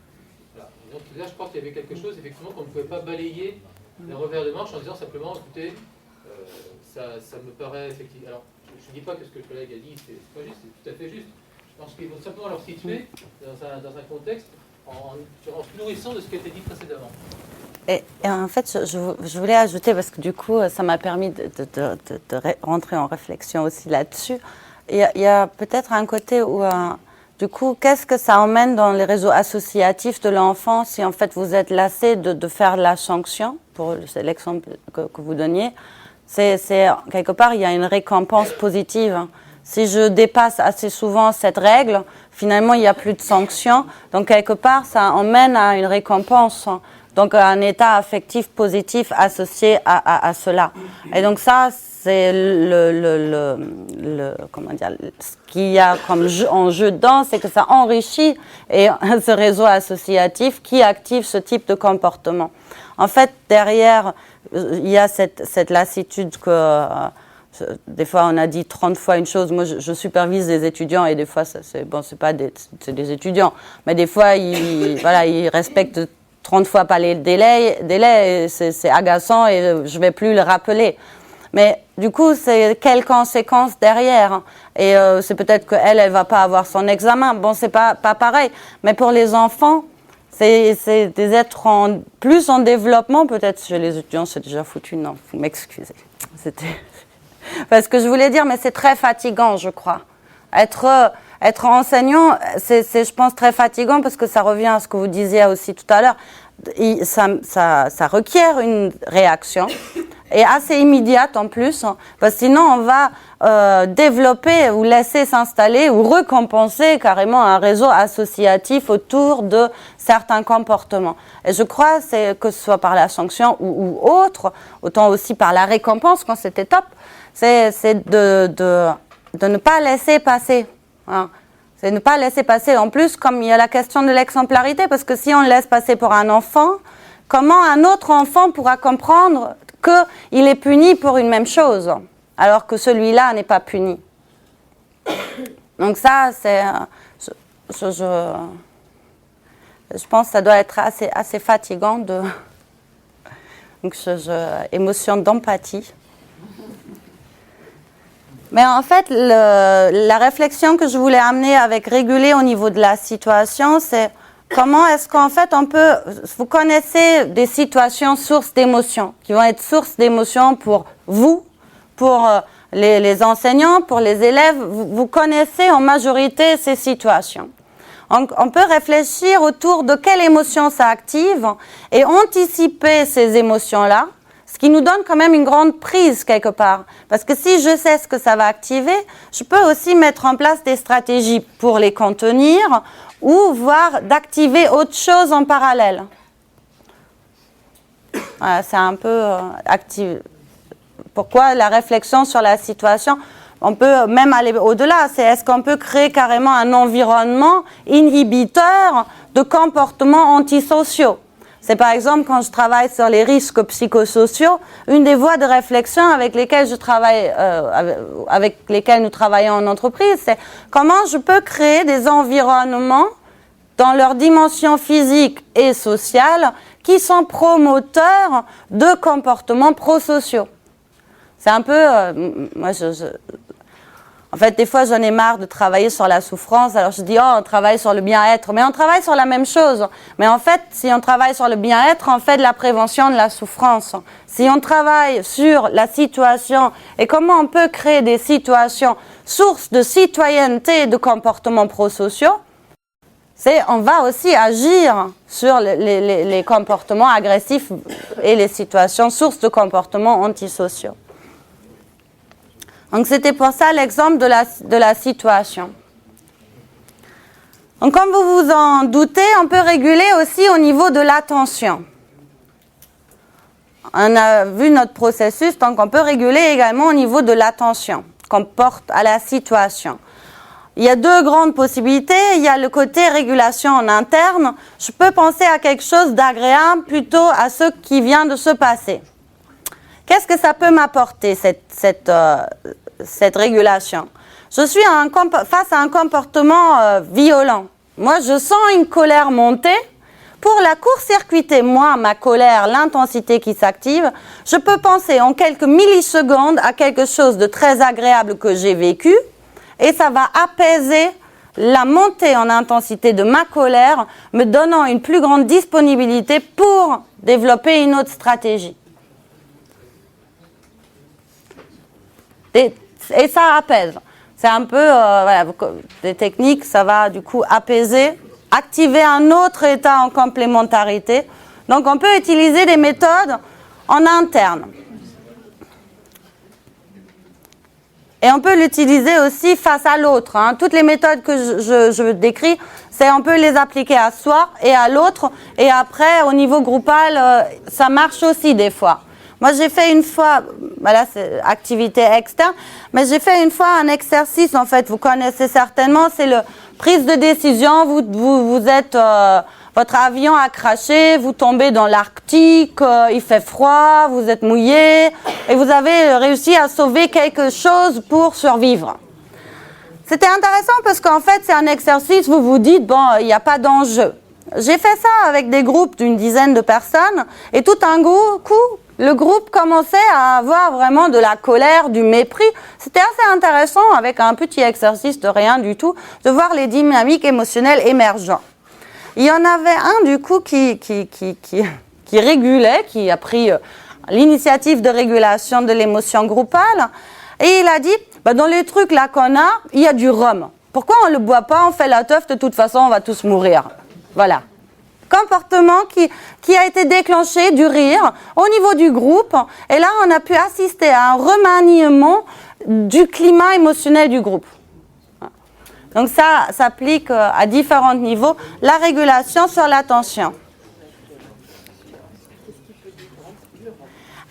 Voilà. Et donc là, je crois qu'il y avait quelque chose effectivement qu'on ne pouvait pas balayer d'un revers de manche en disant simplement, écoutez, ça me paraît effectivement. Alors, je ne dis pas que ce que le collègue a dit, c'est pas juste, c'est tout à fait juste. Je pense qu'il faut simplement leur situer dans un contexte en se nourrissant de ce qui a été dit précédemment. Et en fait, je voulais ajouter, parce que du coup, ça m'a permis de rentrer en réflexion aussi là-dessus. Il y a peut-être un côté où, du coup, qu'est-ce que ça emmène dans les réseaux associatifs de l'enfant si en fait vous êtes lassé de faire la sanction, pour l'exemple que vous donniez. C'est quelque part, il y a une récompense positive. Si je dépasse assez souvent cette règle, finalement, il n'y a plus de sanction. Donc, quelque part, ça emmène à une récompense. Donc, un état affectif positif associé à cela. Et donc, ça, c'est comment dire, ce qu'il y a comme en jeu dedans, c'est que ça enrichit ce réseau associatif qui active ce type de comportement. En fait, derrière, il y a cette lassitude que... des fois, on a dit 30 fois une chose. Moi, je supervise des étudiants et des fois, c'est pas des étudiants. Mais des fois, ils respectent 30 fois pas les délais et c'est agaçant et je vais plus le rappeler. Mais du coup, c'est quelles conséquences derrière? Et c'est peut-être qu'elle va pas avoir son examen. Bon, c'est pas pareil. Mais pour les enfants, c'est des êtres plus en développement. Peut-être chez les étudiants, c'est déjà foutu. Non, vous m'excusez. Parce que je voulais dire, mais c'est très fatigant, je crois. Être enseignant, c'est, je pense, très fatigant parce que ça revient à ce que vous disiez aussi tout à l'heure. Ça requiert une réaction et assez immédiate en plus, parce que sinon on va développer ou laisser s'installer ou récompenser carrément un réseau associatif autour de certains comportements. Et je crois que ce soit par la sanction ou autre, autant aussi par la récompense quand c'était top, c'est de ne pas laisser passer. Hein. C'est ne pas laisser passer. En plus, comme il y a la question de l'exemplarité, parce que si on le laisse passer pour un enfant, comment un autre enfant pourra comprendre qu'il est puni pour une même chose, alors que celui-là n'est pas puni? Donc ça, c'est... Je pense que ça doit être assez fatigant de... Donc, émotion d'empathie. Mais en fait, la réflexion que je voulais amener avec réguler au niveau de la situation, c'est comment est-ce qu'en fait on peut... Vous connaissez des situations sources d'émotions, qui vont être sources d'émotions pour vous, pour les enseignants, pour les élèves. Vous connaissez en majorité ces situations. On peut réfléchir autour de quelle émotion ça active et anticiper ces émotions-là. Ce qui nous donne quand même une grande prise quelque part. Parce que si je sais ce que ça va activer, je peux aussi mettre en place des stratégies pour les contenir ou voire d'activer autre chose en parallèle. Voilà, c'est un peu actif. Pourquoi la réflexion sur la situation? On peut même aller au-delà. Est-ce qu'on peut créer carrément un environnement inhibiteur de comportements antisociaux? C'est par exemple quand je travaille sur les risques psychosociaux, une des voies de réflexion avec lesquelles nous travaillons en entreprise, c'est comment je peux créer des environnements dans leur dimension physique et sociale qui sont promoteurs de comportements prosociaux. C'est un peu, en fait, des fois, j'en ai marre de travailler sur la souffrance. Alors, je dis, on travaille sur le bien-être. Mais on travaille sur la même chose. Mais en fait, si on travaille sur le bien-être, on fait de la prévention de la souffrance. Si on travaille sur la situation et comment on peut créer des situations sources de citoyenneté et de comportements prosociaux, on va aussi agir sur les comportements agressifs et les situations sources de comportements antisociaux. Donc c'était pour ça l'exemple de la situation. Donc comme vous vous en doutez, on peut réguler aussi au niveau de l'attention. On a vu notre processus, donc on peut réguler également au niveau de l'attention qu'on porte à la situation. Il y a deux grandes possibilités. Il y a le côté régulation en interne. Je peux penser à quelque chose d'agréable plutôt à ce qui vient de se passer. Qu'est-ce que ça peut m'apporter, cette régulation? Je suis face à un comportement violent. Moi, je sens une colère monter. Pour la court-circuiter, moi, ma colère, l'intensité qui s'active, je peux penser en quelques millisecondes à quelque chose de très agréable que j'ai vécu et ça va apaiser la montée en intensité de ma colère, me donnant une plus grande disponibilité pour développer une autre stratégie. Et ça apaise. C'est un peu, voilà, des techniques, ça va du coup apaiser, activer un autre état en complémentarité. Donc on peut utiliser des méthodes en interne. Et on peut l'utiliser aussi face à l'autre. Hein. Toutes les méthodes que je décris, on peut les appliquer à soi et à l'autre. Et après, au niveau groupal, ça marche aussi des fois. Moi, j'ai fait une fois, voilà, c'est activité externe, mais j'ai fait une fois un exercice, en fait, vous connaissez certainement, c'est le prise de décision. Vous êtes, votre avion a craché, vous tombez dans l'Arctique, il fait froid, vous êtes mouillé, et vous avez réussi à sauver quelque chose pour survivre. C'était intéressant parce qu'en fait, c'est un exercice, vous vous dites, bon, il n'y a pas d'enjeu. J'ai fait ça avec des groupes d'une dizaine de personnes, et tout un coup, le groupe commençait à avoir vraiment de la colère, du mépris. C'était assez intéressant, avec un petit exercice de rien du tout, de voir les dynamiques émotionnelles émergeant. Il y en avait un, du coup, qui régulait, qui a pris l'initiative de régulation de l'émotion groupale, et il a dit, dans les trucs là qu'on a, il y a du rhum. Pourquoi on ne le boit pas, on fait la teuf, de toute façon, on va tous mourir. Voilà. Comportement qui a été déclenché du rire au niveau du groupe. Et là, on a pu assister à un remaniement du climat émotionnel du groupe. Donc ça s'applique à différents niveaux. La régulation sur l'attention.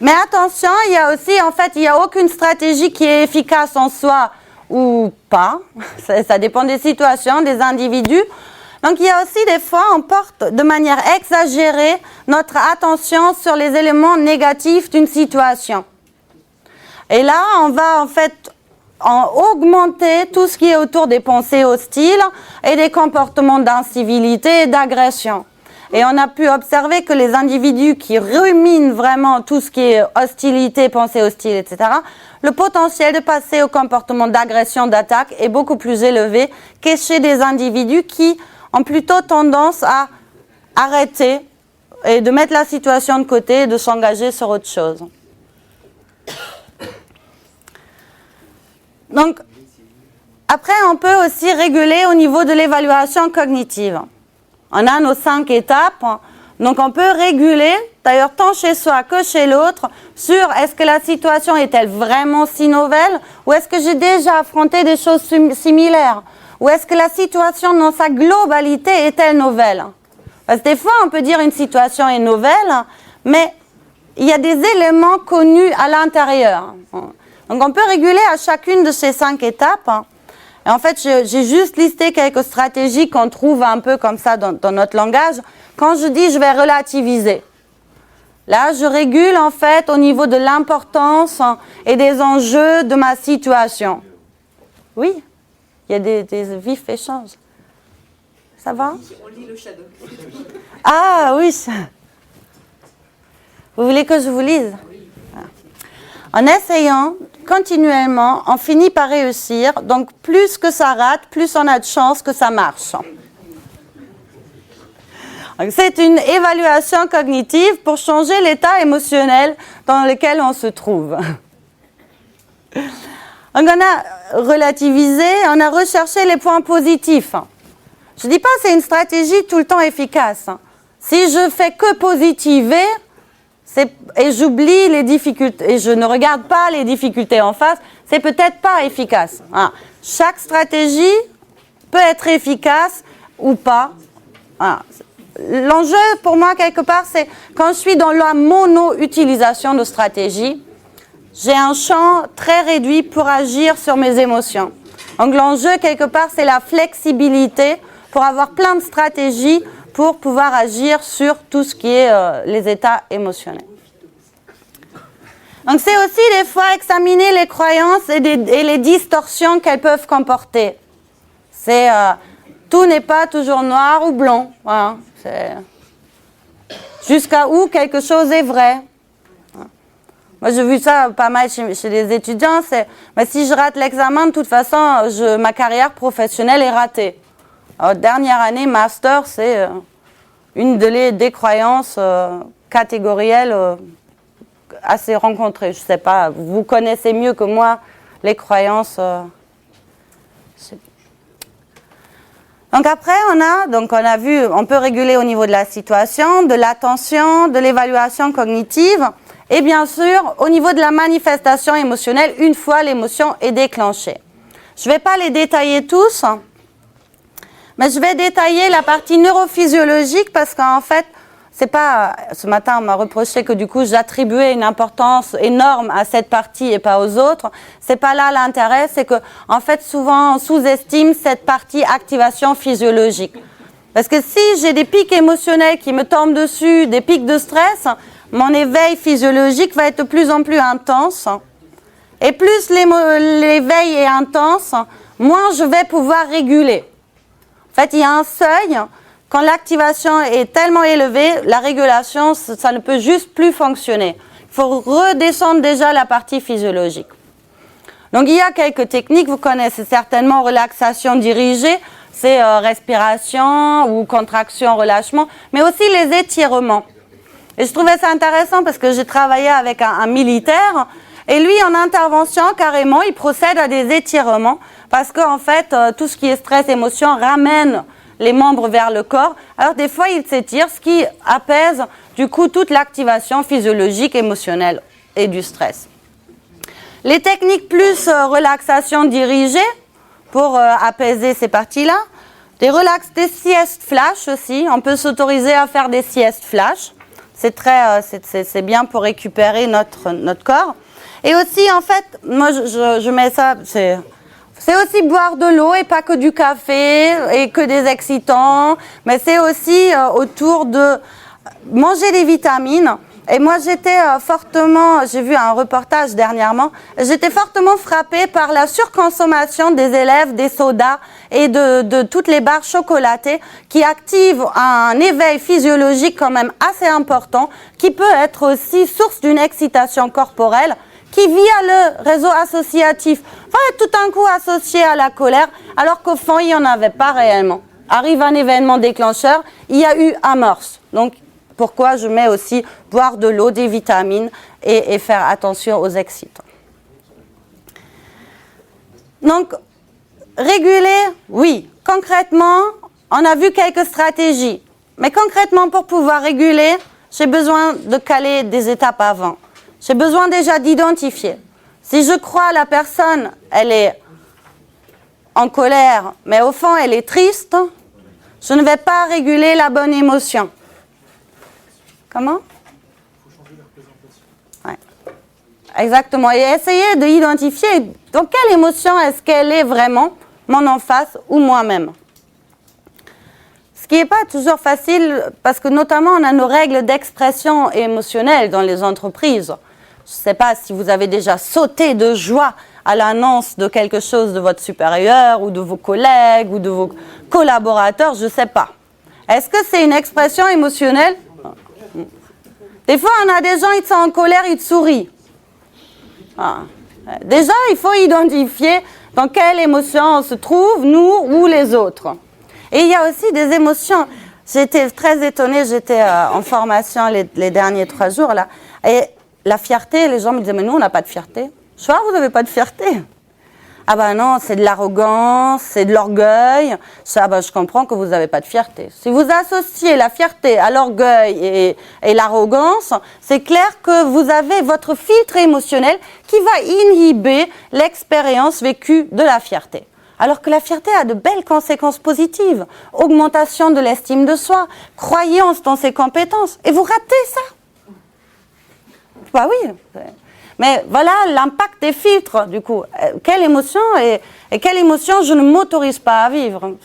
Mais attention, il y a aussi, en fait, il n'y a aucune stratégie qui est efficace en soi ou pas. Ça dépend des situations, des individus. Donc, il y a aussi des fois, on porte de manière exagérée notre attention sur les éléments négatifs d'une situation. Et là, on va en fait augmenter tout ce qui est autour des pensées hostiles et des comportements d'incivilité et d'agression. Et on a pu observer que les individus qui ruminent vraiment tout ce qui est hostilité, pensée hostile, etc., le potentiel de passer au comportement d'agression, d'attaque est beaucoup plus élevé que chez des individus qui ont plutôt tendance à arrêter et de mettre la situation de côté et de s'engager sur autre chose. Donc, après, on peut aussi réguler au niveau de l'évaluation cognitive. On a nos 5 étapes, donc on peut réguler, d'ailleurs tant chez soi que chez l'autre, sur est-ce que la situation est-elle vraiment si nouvelle ou est-ce que j'ai déjà affronté des choses similaires. Ou est-ce que la situation dans sa globalité est-elle nouvelle? Parce que des fois, on peut dire une situation est nouvelle, mais il y a des éléments connus à l'intérieur. Donc, on peut réguler à chacune de ces 5 étapes. Et en fait, j'ai juste listé quelques stratégies qu'on trouve un peu comme ça dans notre langage. Quand je dis je vais relativiser, là, je régule en fait au niveau de l'importance et des enjeux de ma situation. Oui? Il y a des vifs échanges. Ça va? On lit le shadow. Ah oui. Vous voulez que je vous lise? En essayant continuellement, on finit par réussir. Donc plus que ça rate, plus on a de chances que ça marche. C'est une évaluation cognitive pour changer l'état émotionnel dans lequel on se trouve. Donc on a relativisé, on a recherché les points positifs. Je ne dis pas que c'est une stratégie tout le temps efficace. Si je fais que positiver, et j'oublie les difficultés, et je ne regarde pas les difficultés en face, c'est peut-être pas efficace. Voilà. Chaque stratégie peut être efficace ou pas. Voilà. L'enjeu pour moi, quelque part, c'est quand je suis dans la mono-utilisation de stratégie, j'ai un champ très réduit pour agir sur mes émotions. Donc l'enjeu, quelque part, c'est la flexibilité pour avoir plein de stratégies pour pouvoir agir sur tout ce qui est les états émotionnels. Donc c'est aussi des fois examiner les croyances et les distorsions qu'elles peuvent comporter. C'est tout n'est pas toujours noir ou blanc. Voilà. Jusqu'à où quelque chose est vrai. Moi, j'ai vu ça pas mal chez les étudiants. Mais si je rate l'examen, de toute façon, ma carrière professionnelle est ratée. Alors, dernière année, master, c'est une des croyances catégorielles assez rencontrées. Je ne sais pas, vous connaissez mieux que moi les croyances. Donc après, on a vu, on peut réguler au niveau de la situation, de l'attention, de l'évaluation cognitive. Et bien sûr, au niveau de la manifestation émotionnelle, une fois l'émotion est déclenchée. Je ne vais pas les détailler tous, mais je vais détailler la partie neurophysiologique parce qu'en fait, c'est pas. Ce matin, on m'a reproché que du coup, j'attribuais une importance énorme à cette partie et pas aux autres. C'est pas là l'intérêt, c'est que en fait, souvent, on sous-estime cette partie activation physiologique. Parce que si j'ai des pics émotionnels qui me tombent dessus, des pics de stress, mon éveil physiologique va être de plus en plus intense. Et plus l'éveil est intense, moins je vais pouvoir réguler. En fait, il y a un seuil. Quand l'activation est tellement élevée, la régulation, ça ne peut juste plus fonctionner. Il faut redescendre déjà la partie physiologique. Donc, il y a quelques techniques. Vous connaissez certainement relaxation dirigée. C'est respiration ou contraction, relâchement. Mais aussi les étirements. Et je trouvais ça intéressant parce que j'ai travaillé avec un militaire et lui, en intervention, carrément, il procède à des étirements parce qu'en fait, tout ce qui est stress, émotion ramène les membres vers le corps. Alors, des fois, il s'étire, ce qui apaise, du coup, toute l'activation physiologique, émotionnelle et du stress. Les techniques plus relaxation dirigée pour apaiser ces parties-là. Des siestes flash aussi. On peut s'autoriser à faire des siestes flash. C'est bien pour récupérer notre corps. Et aussi, en fait, moi, je mets ça, c'est aussi boire de l'eau et pas que du café et que des excitants. Mais c'est aussi autour de manger des vitamines. Et moi, j'ai vu un reportage dernièrement, j'étais fortement frappée par la surconsommation des élèves des sodas et de toutes les barres chocolatées qui activent un éveil physiologique quand même assez important, qui peut être aussi source d'une excitation corporelle, qui via le réseau associatif va être tout d'un coup associé à la colère, alors qu'au fond, il n'y en avait pas réellement. Arrive un événement déclencheur, il y a eu amorce. Donc, pourquoi je mets aussi boire de l'eau, des vitamines et faire attention aux excitants. Donc, réguler, oui. Concrètement, on a vu quelques stratégies. Mais concrètement, pour pouvoir réguler, j'ai besoin de caler des étapes avant. J'ai besoin déjà d'identifier. Si je crois la personne, elle est en colère, mais au fond, elle est triste, je ne vais pas réguler la bonne émotion. Comment ? Il faut changer la représentation. Ouais. Exactement. Et essayer d'identifier dans quelle émotion est-ce qu'elle est vraiment, mon en face ou moi-même. Ce qui n'est pas toujours facile, parce que notamment on a nos règles d'expression émotionnelle dans les entreprises. Je ne sais pas si vous avez déjà sauté de joie à l'annonce de quelque chose de votre supérieur ou de vos collègues ou de vos collaborateurs, je ne sais pas. Est-ce que c'est une expression émotionnelle ? Des fois, on a des gens, ils sont en colère, ils sourient. Ah. Déjà, il faut identifier dans quelle émotion on se trouve, nous ou les autres. Et il y a aussi des émotions. J'étais très étonnée, j'étais en formation les derniers 3 jours, là. Et la fierté, les gens me disaient, mais nous, on n'a pas de fierté. Je vois, vous n'avez pas de fierté. Ah ben non, c'est de l'arrogance, c'est de l'orgueil. Ça, ben, je comprends que vous n'avez pas de fierté. Si vous associez la fierté à l'orgueil et l'arrogance, c'est clair que vous avez votre filtre émotionnel qui va inhiber l'expérience vécue de la fierté. Alors que la fierté a de belles conséquences positives. Augmentation de l'estime de soi, croyance dans ses compétences. Et vous ratez ça. Bah oui. Mais voilà l'impact des filtres, du coup. Quelle émotion et quelle émotion je ne m'autorise pas à vivre.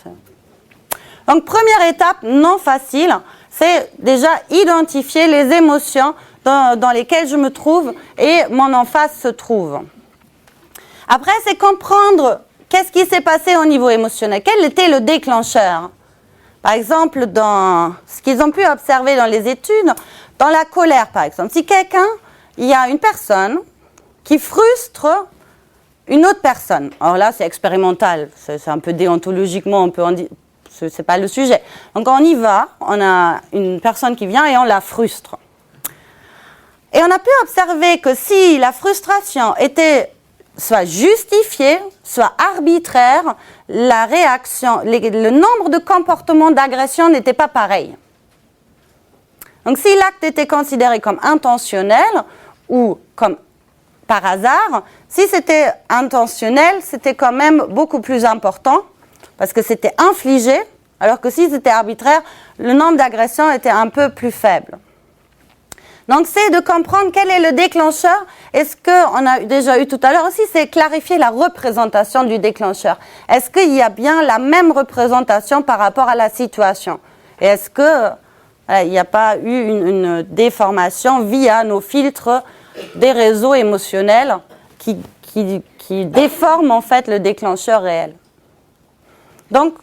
Donc, première étape non facile, c'est déjà identifier les émotions dans lesquelles je me trouve et mon en face se trouve. Après, c'est comprendre qu'est-ce qui s'est passé au niveau émotionnel. Quel était le déclencheur? Par exemple, dans ce qu'ils ont pu observer dans les études, dans la colère, par exemple. Si il y a une personne qui frustre une autre personne. Alors là, c'est expérimental, c'est un peu déontologiquement, on peut en dire, c'est pas le sujet. Donc on y va, on a une personne qui vient et on la frustre. Et on a pu observer que si la frustration était soit justifiée, soit arbitraire, la réaction, le nombre de comportements d'agression n'était pas pareil. Donc si l'acte était considéré comme intentionnel ou comme par hasard, si c'était intentionnel, c'était quand même beaucoup plus important parce que c'était infligé, alors que si c'était arbitraire, le nombre d'agressions était un peu plus faible. Donc c'est de comprendre quel est le déclencheur. Et ce qu'on a déjà eu tout à l'heure aussi, c'est clarifier la représentation du déclencheur. Est-ce qu'il y a bien la même représentation par rapport à la situation? Et est-ce que il n'y a pas eu une déformation via nos filtres des réseaux émotionnels qui déforment en fait le déclencheur réel? Donc,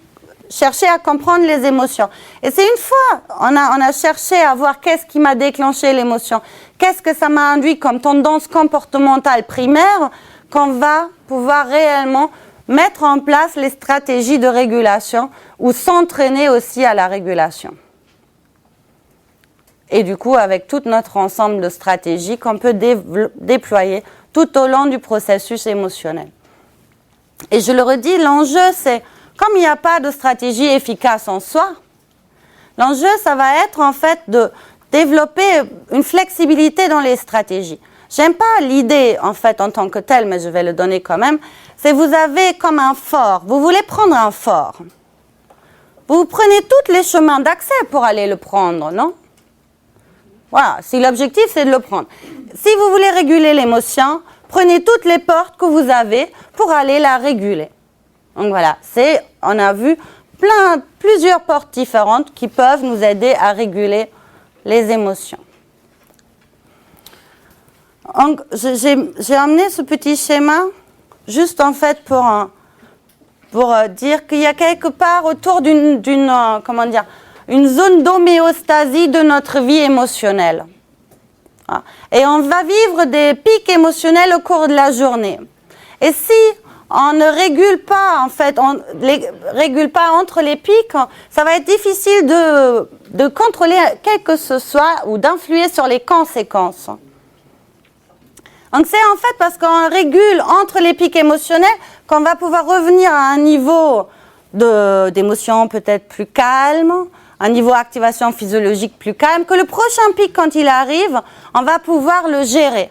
chercher à comprendre les émotions. Et c'est une fois, on a cherché à voir qu'est-ce qui m'a déclenché l'émotion, qu'est-ce que ça m'a induit comme tendance comportementale primaire, qu'on va pouvoir réellement mettre en place les stratégies de régulation ou s'entraîner aussi à la régulation. Et du coup, avec tout notre ensemble de stratégies qu'on peut déployer tout au long du processus émotionnel. Et je le redis, l'enjeu, c'est, comme il n'y a pas de stratégie efficace en soi, l'enjeu, ça va être en fait de développer une flexibilité dans les stratégies. J'aime pas l'idée en fait en tant que telle, mais je vais le donner quand même. C'est vous avez comme un fort, vous voulez prendre un fort. Vous prenez tous les chemins d'accès pour aller le prendre, non? Voilà, si l'objectif c'est de le prendre. Si vous voulez réguler l'émotion, prenez toutes les portes que vous avez pour aller la réguler. Donc voilà, on a vu plusieurs portes différentes qui peuvent nous aider à réguler les émotions. Donc, j'ai amené ce petit schéma juste en fait pour dire qu'il y a quelque part autour d'une une zone d'homéostasie de notre vie émotionnelle. Et on va vivre des pics émotionnels au cours de la journée. Et si on ne régule pas, en fait, on régule pas entre les pics, ça va être difficile de contrôler quel que ce soit ou d'influer sur les conséquences. Donc c'est en fait parce qu'on régule entre les pics émotionnels qu'on va pouvoir revenir à un niveau d'émotion peut-être plus calme, un niveau d'activation physiologique plus calme, que le prochain pic, quand il arrive, on va pouvoir le gérer.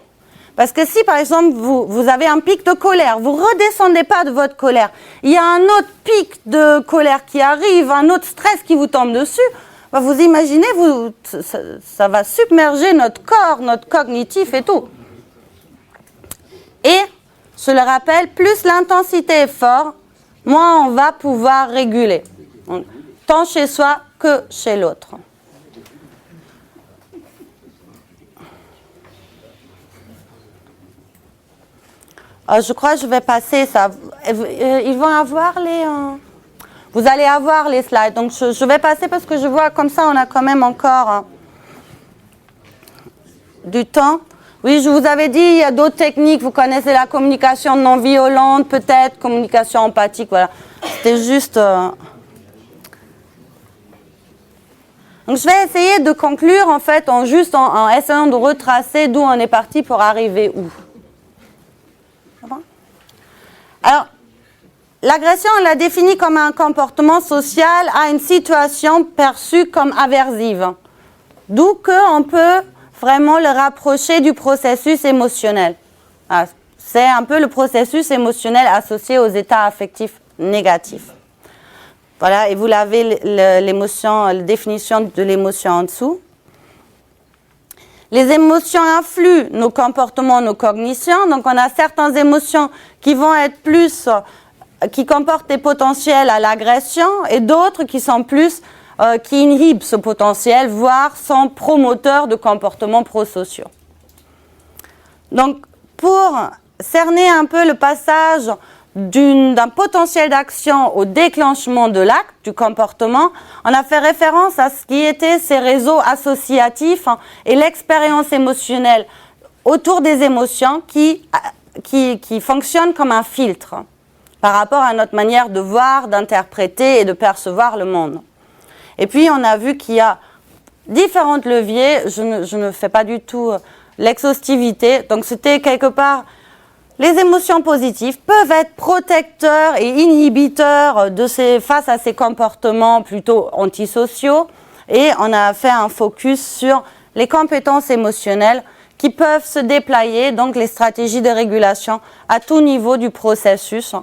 Parce que si, par exemple, vous avez un pic de colère, vous ne redescendez pas de votre colère, il y a un autre pic de colère qui arrive, un autre stress qui vous tombe dessus, bah vous imaginez, ça va submerger notre corps, notre cognitif et tout. Et, je le rappelle, plus l'intensité est forte, moins on va pouvoir réguler. Donc, tant chez soi que chez l'autre. Je crois que je vais passer ça. Ils vont avoir vous allez avoir les slides. Donc je vais passer parce que je vois comme ça on a quand même encore du temps. Oui, je vous avais dit, il y a d'autres techniques. Vous connaissez la communication non violente, peut-être, communication empathique, voilà. C'était juste... Donc, je vais essayer de conclure, en fait, en essayant de retracer d'où on est parti pour arriver où. Alors, l'agression, on la définit comme un comportement social à une situation perçue comme aversive. D'où qu'on peut vraiment le rapprocher du processus émotionnel. C'est un peu le processus émotionnel associé aux états affectifs négatifs. Voilà, et vous l'avez la définition de l'émotion en dessous. Les émotions influent nos comportements, nos cognitions. Donc, on a certaines émotions qui vont être plus, qui comportent des potentiels à l'agression, et d'autres qui sont plus, qui inhibent ce potentiel, voire sont promoteurs de comportements prosociaux. Donc, pour cerner un peu le passage d'un potentiel d'action au déclenchement de l'acte, du comportement, on a fait référence à ce qui étaient ces réseaux associatifs et l'expérience émotionnelle autour des émotions qui fonctionnent comme un filtre par rapport à notre manière de voir, d'interpréter et de percevoir le monde. Et puis, on a vu qu'il y a différents leviers, je ne fais pas du tout l'exhaustivité, donc c'était quelque part. Les émotions positives peuvent être protecteurs et inhibiteurs face à ces comportements plutôt antisociaux. Et on a fait un focus sur les compétences émotionnelles qui peuvent se déployer, donc les stratégies de régulation à tout niveau du processus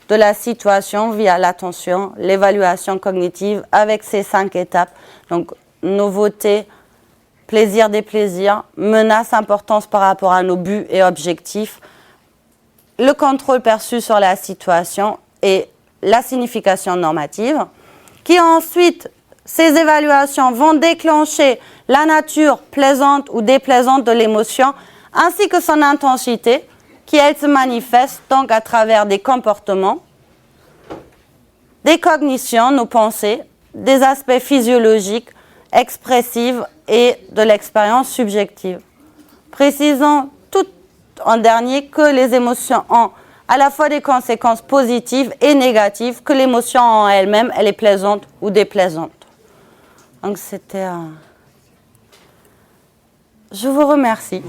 de la situation via l'attention, l'évaluation cognitive avec ces 5 étapes. Donc, nouveauté, plaisir, déplaisir, menace, importance par rapport à nos buts et objectifs, le contrôle perçu sur la situation et la signification normative, qui ensuite, ces évaluations vont déclencher la nature plaisante ou déplaisante de l'émotion, ainsi que son intensité, qui elle se manifeste donc à travers des comportements, des cognitions, nos pensées, des aspects physiologiques, expressifs et de l'expérience subjective. Précisons en dernier que les émotions ont à la fois des conséquences positives et négatives, que l'émotion en elle-même, elle est plaisante ou déplaisante. Donc c'était... Je vous remercie.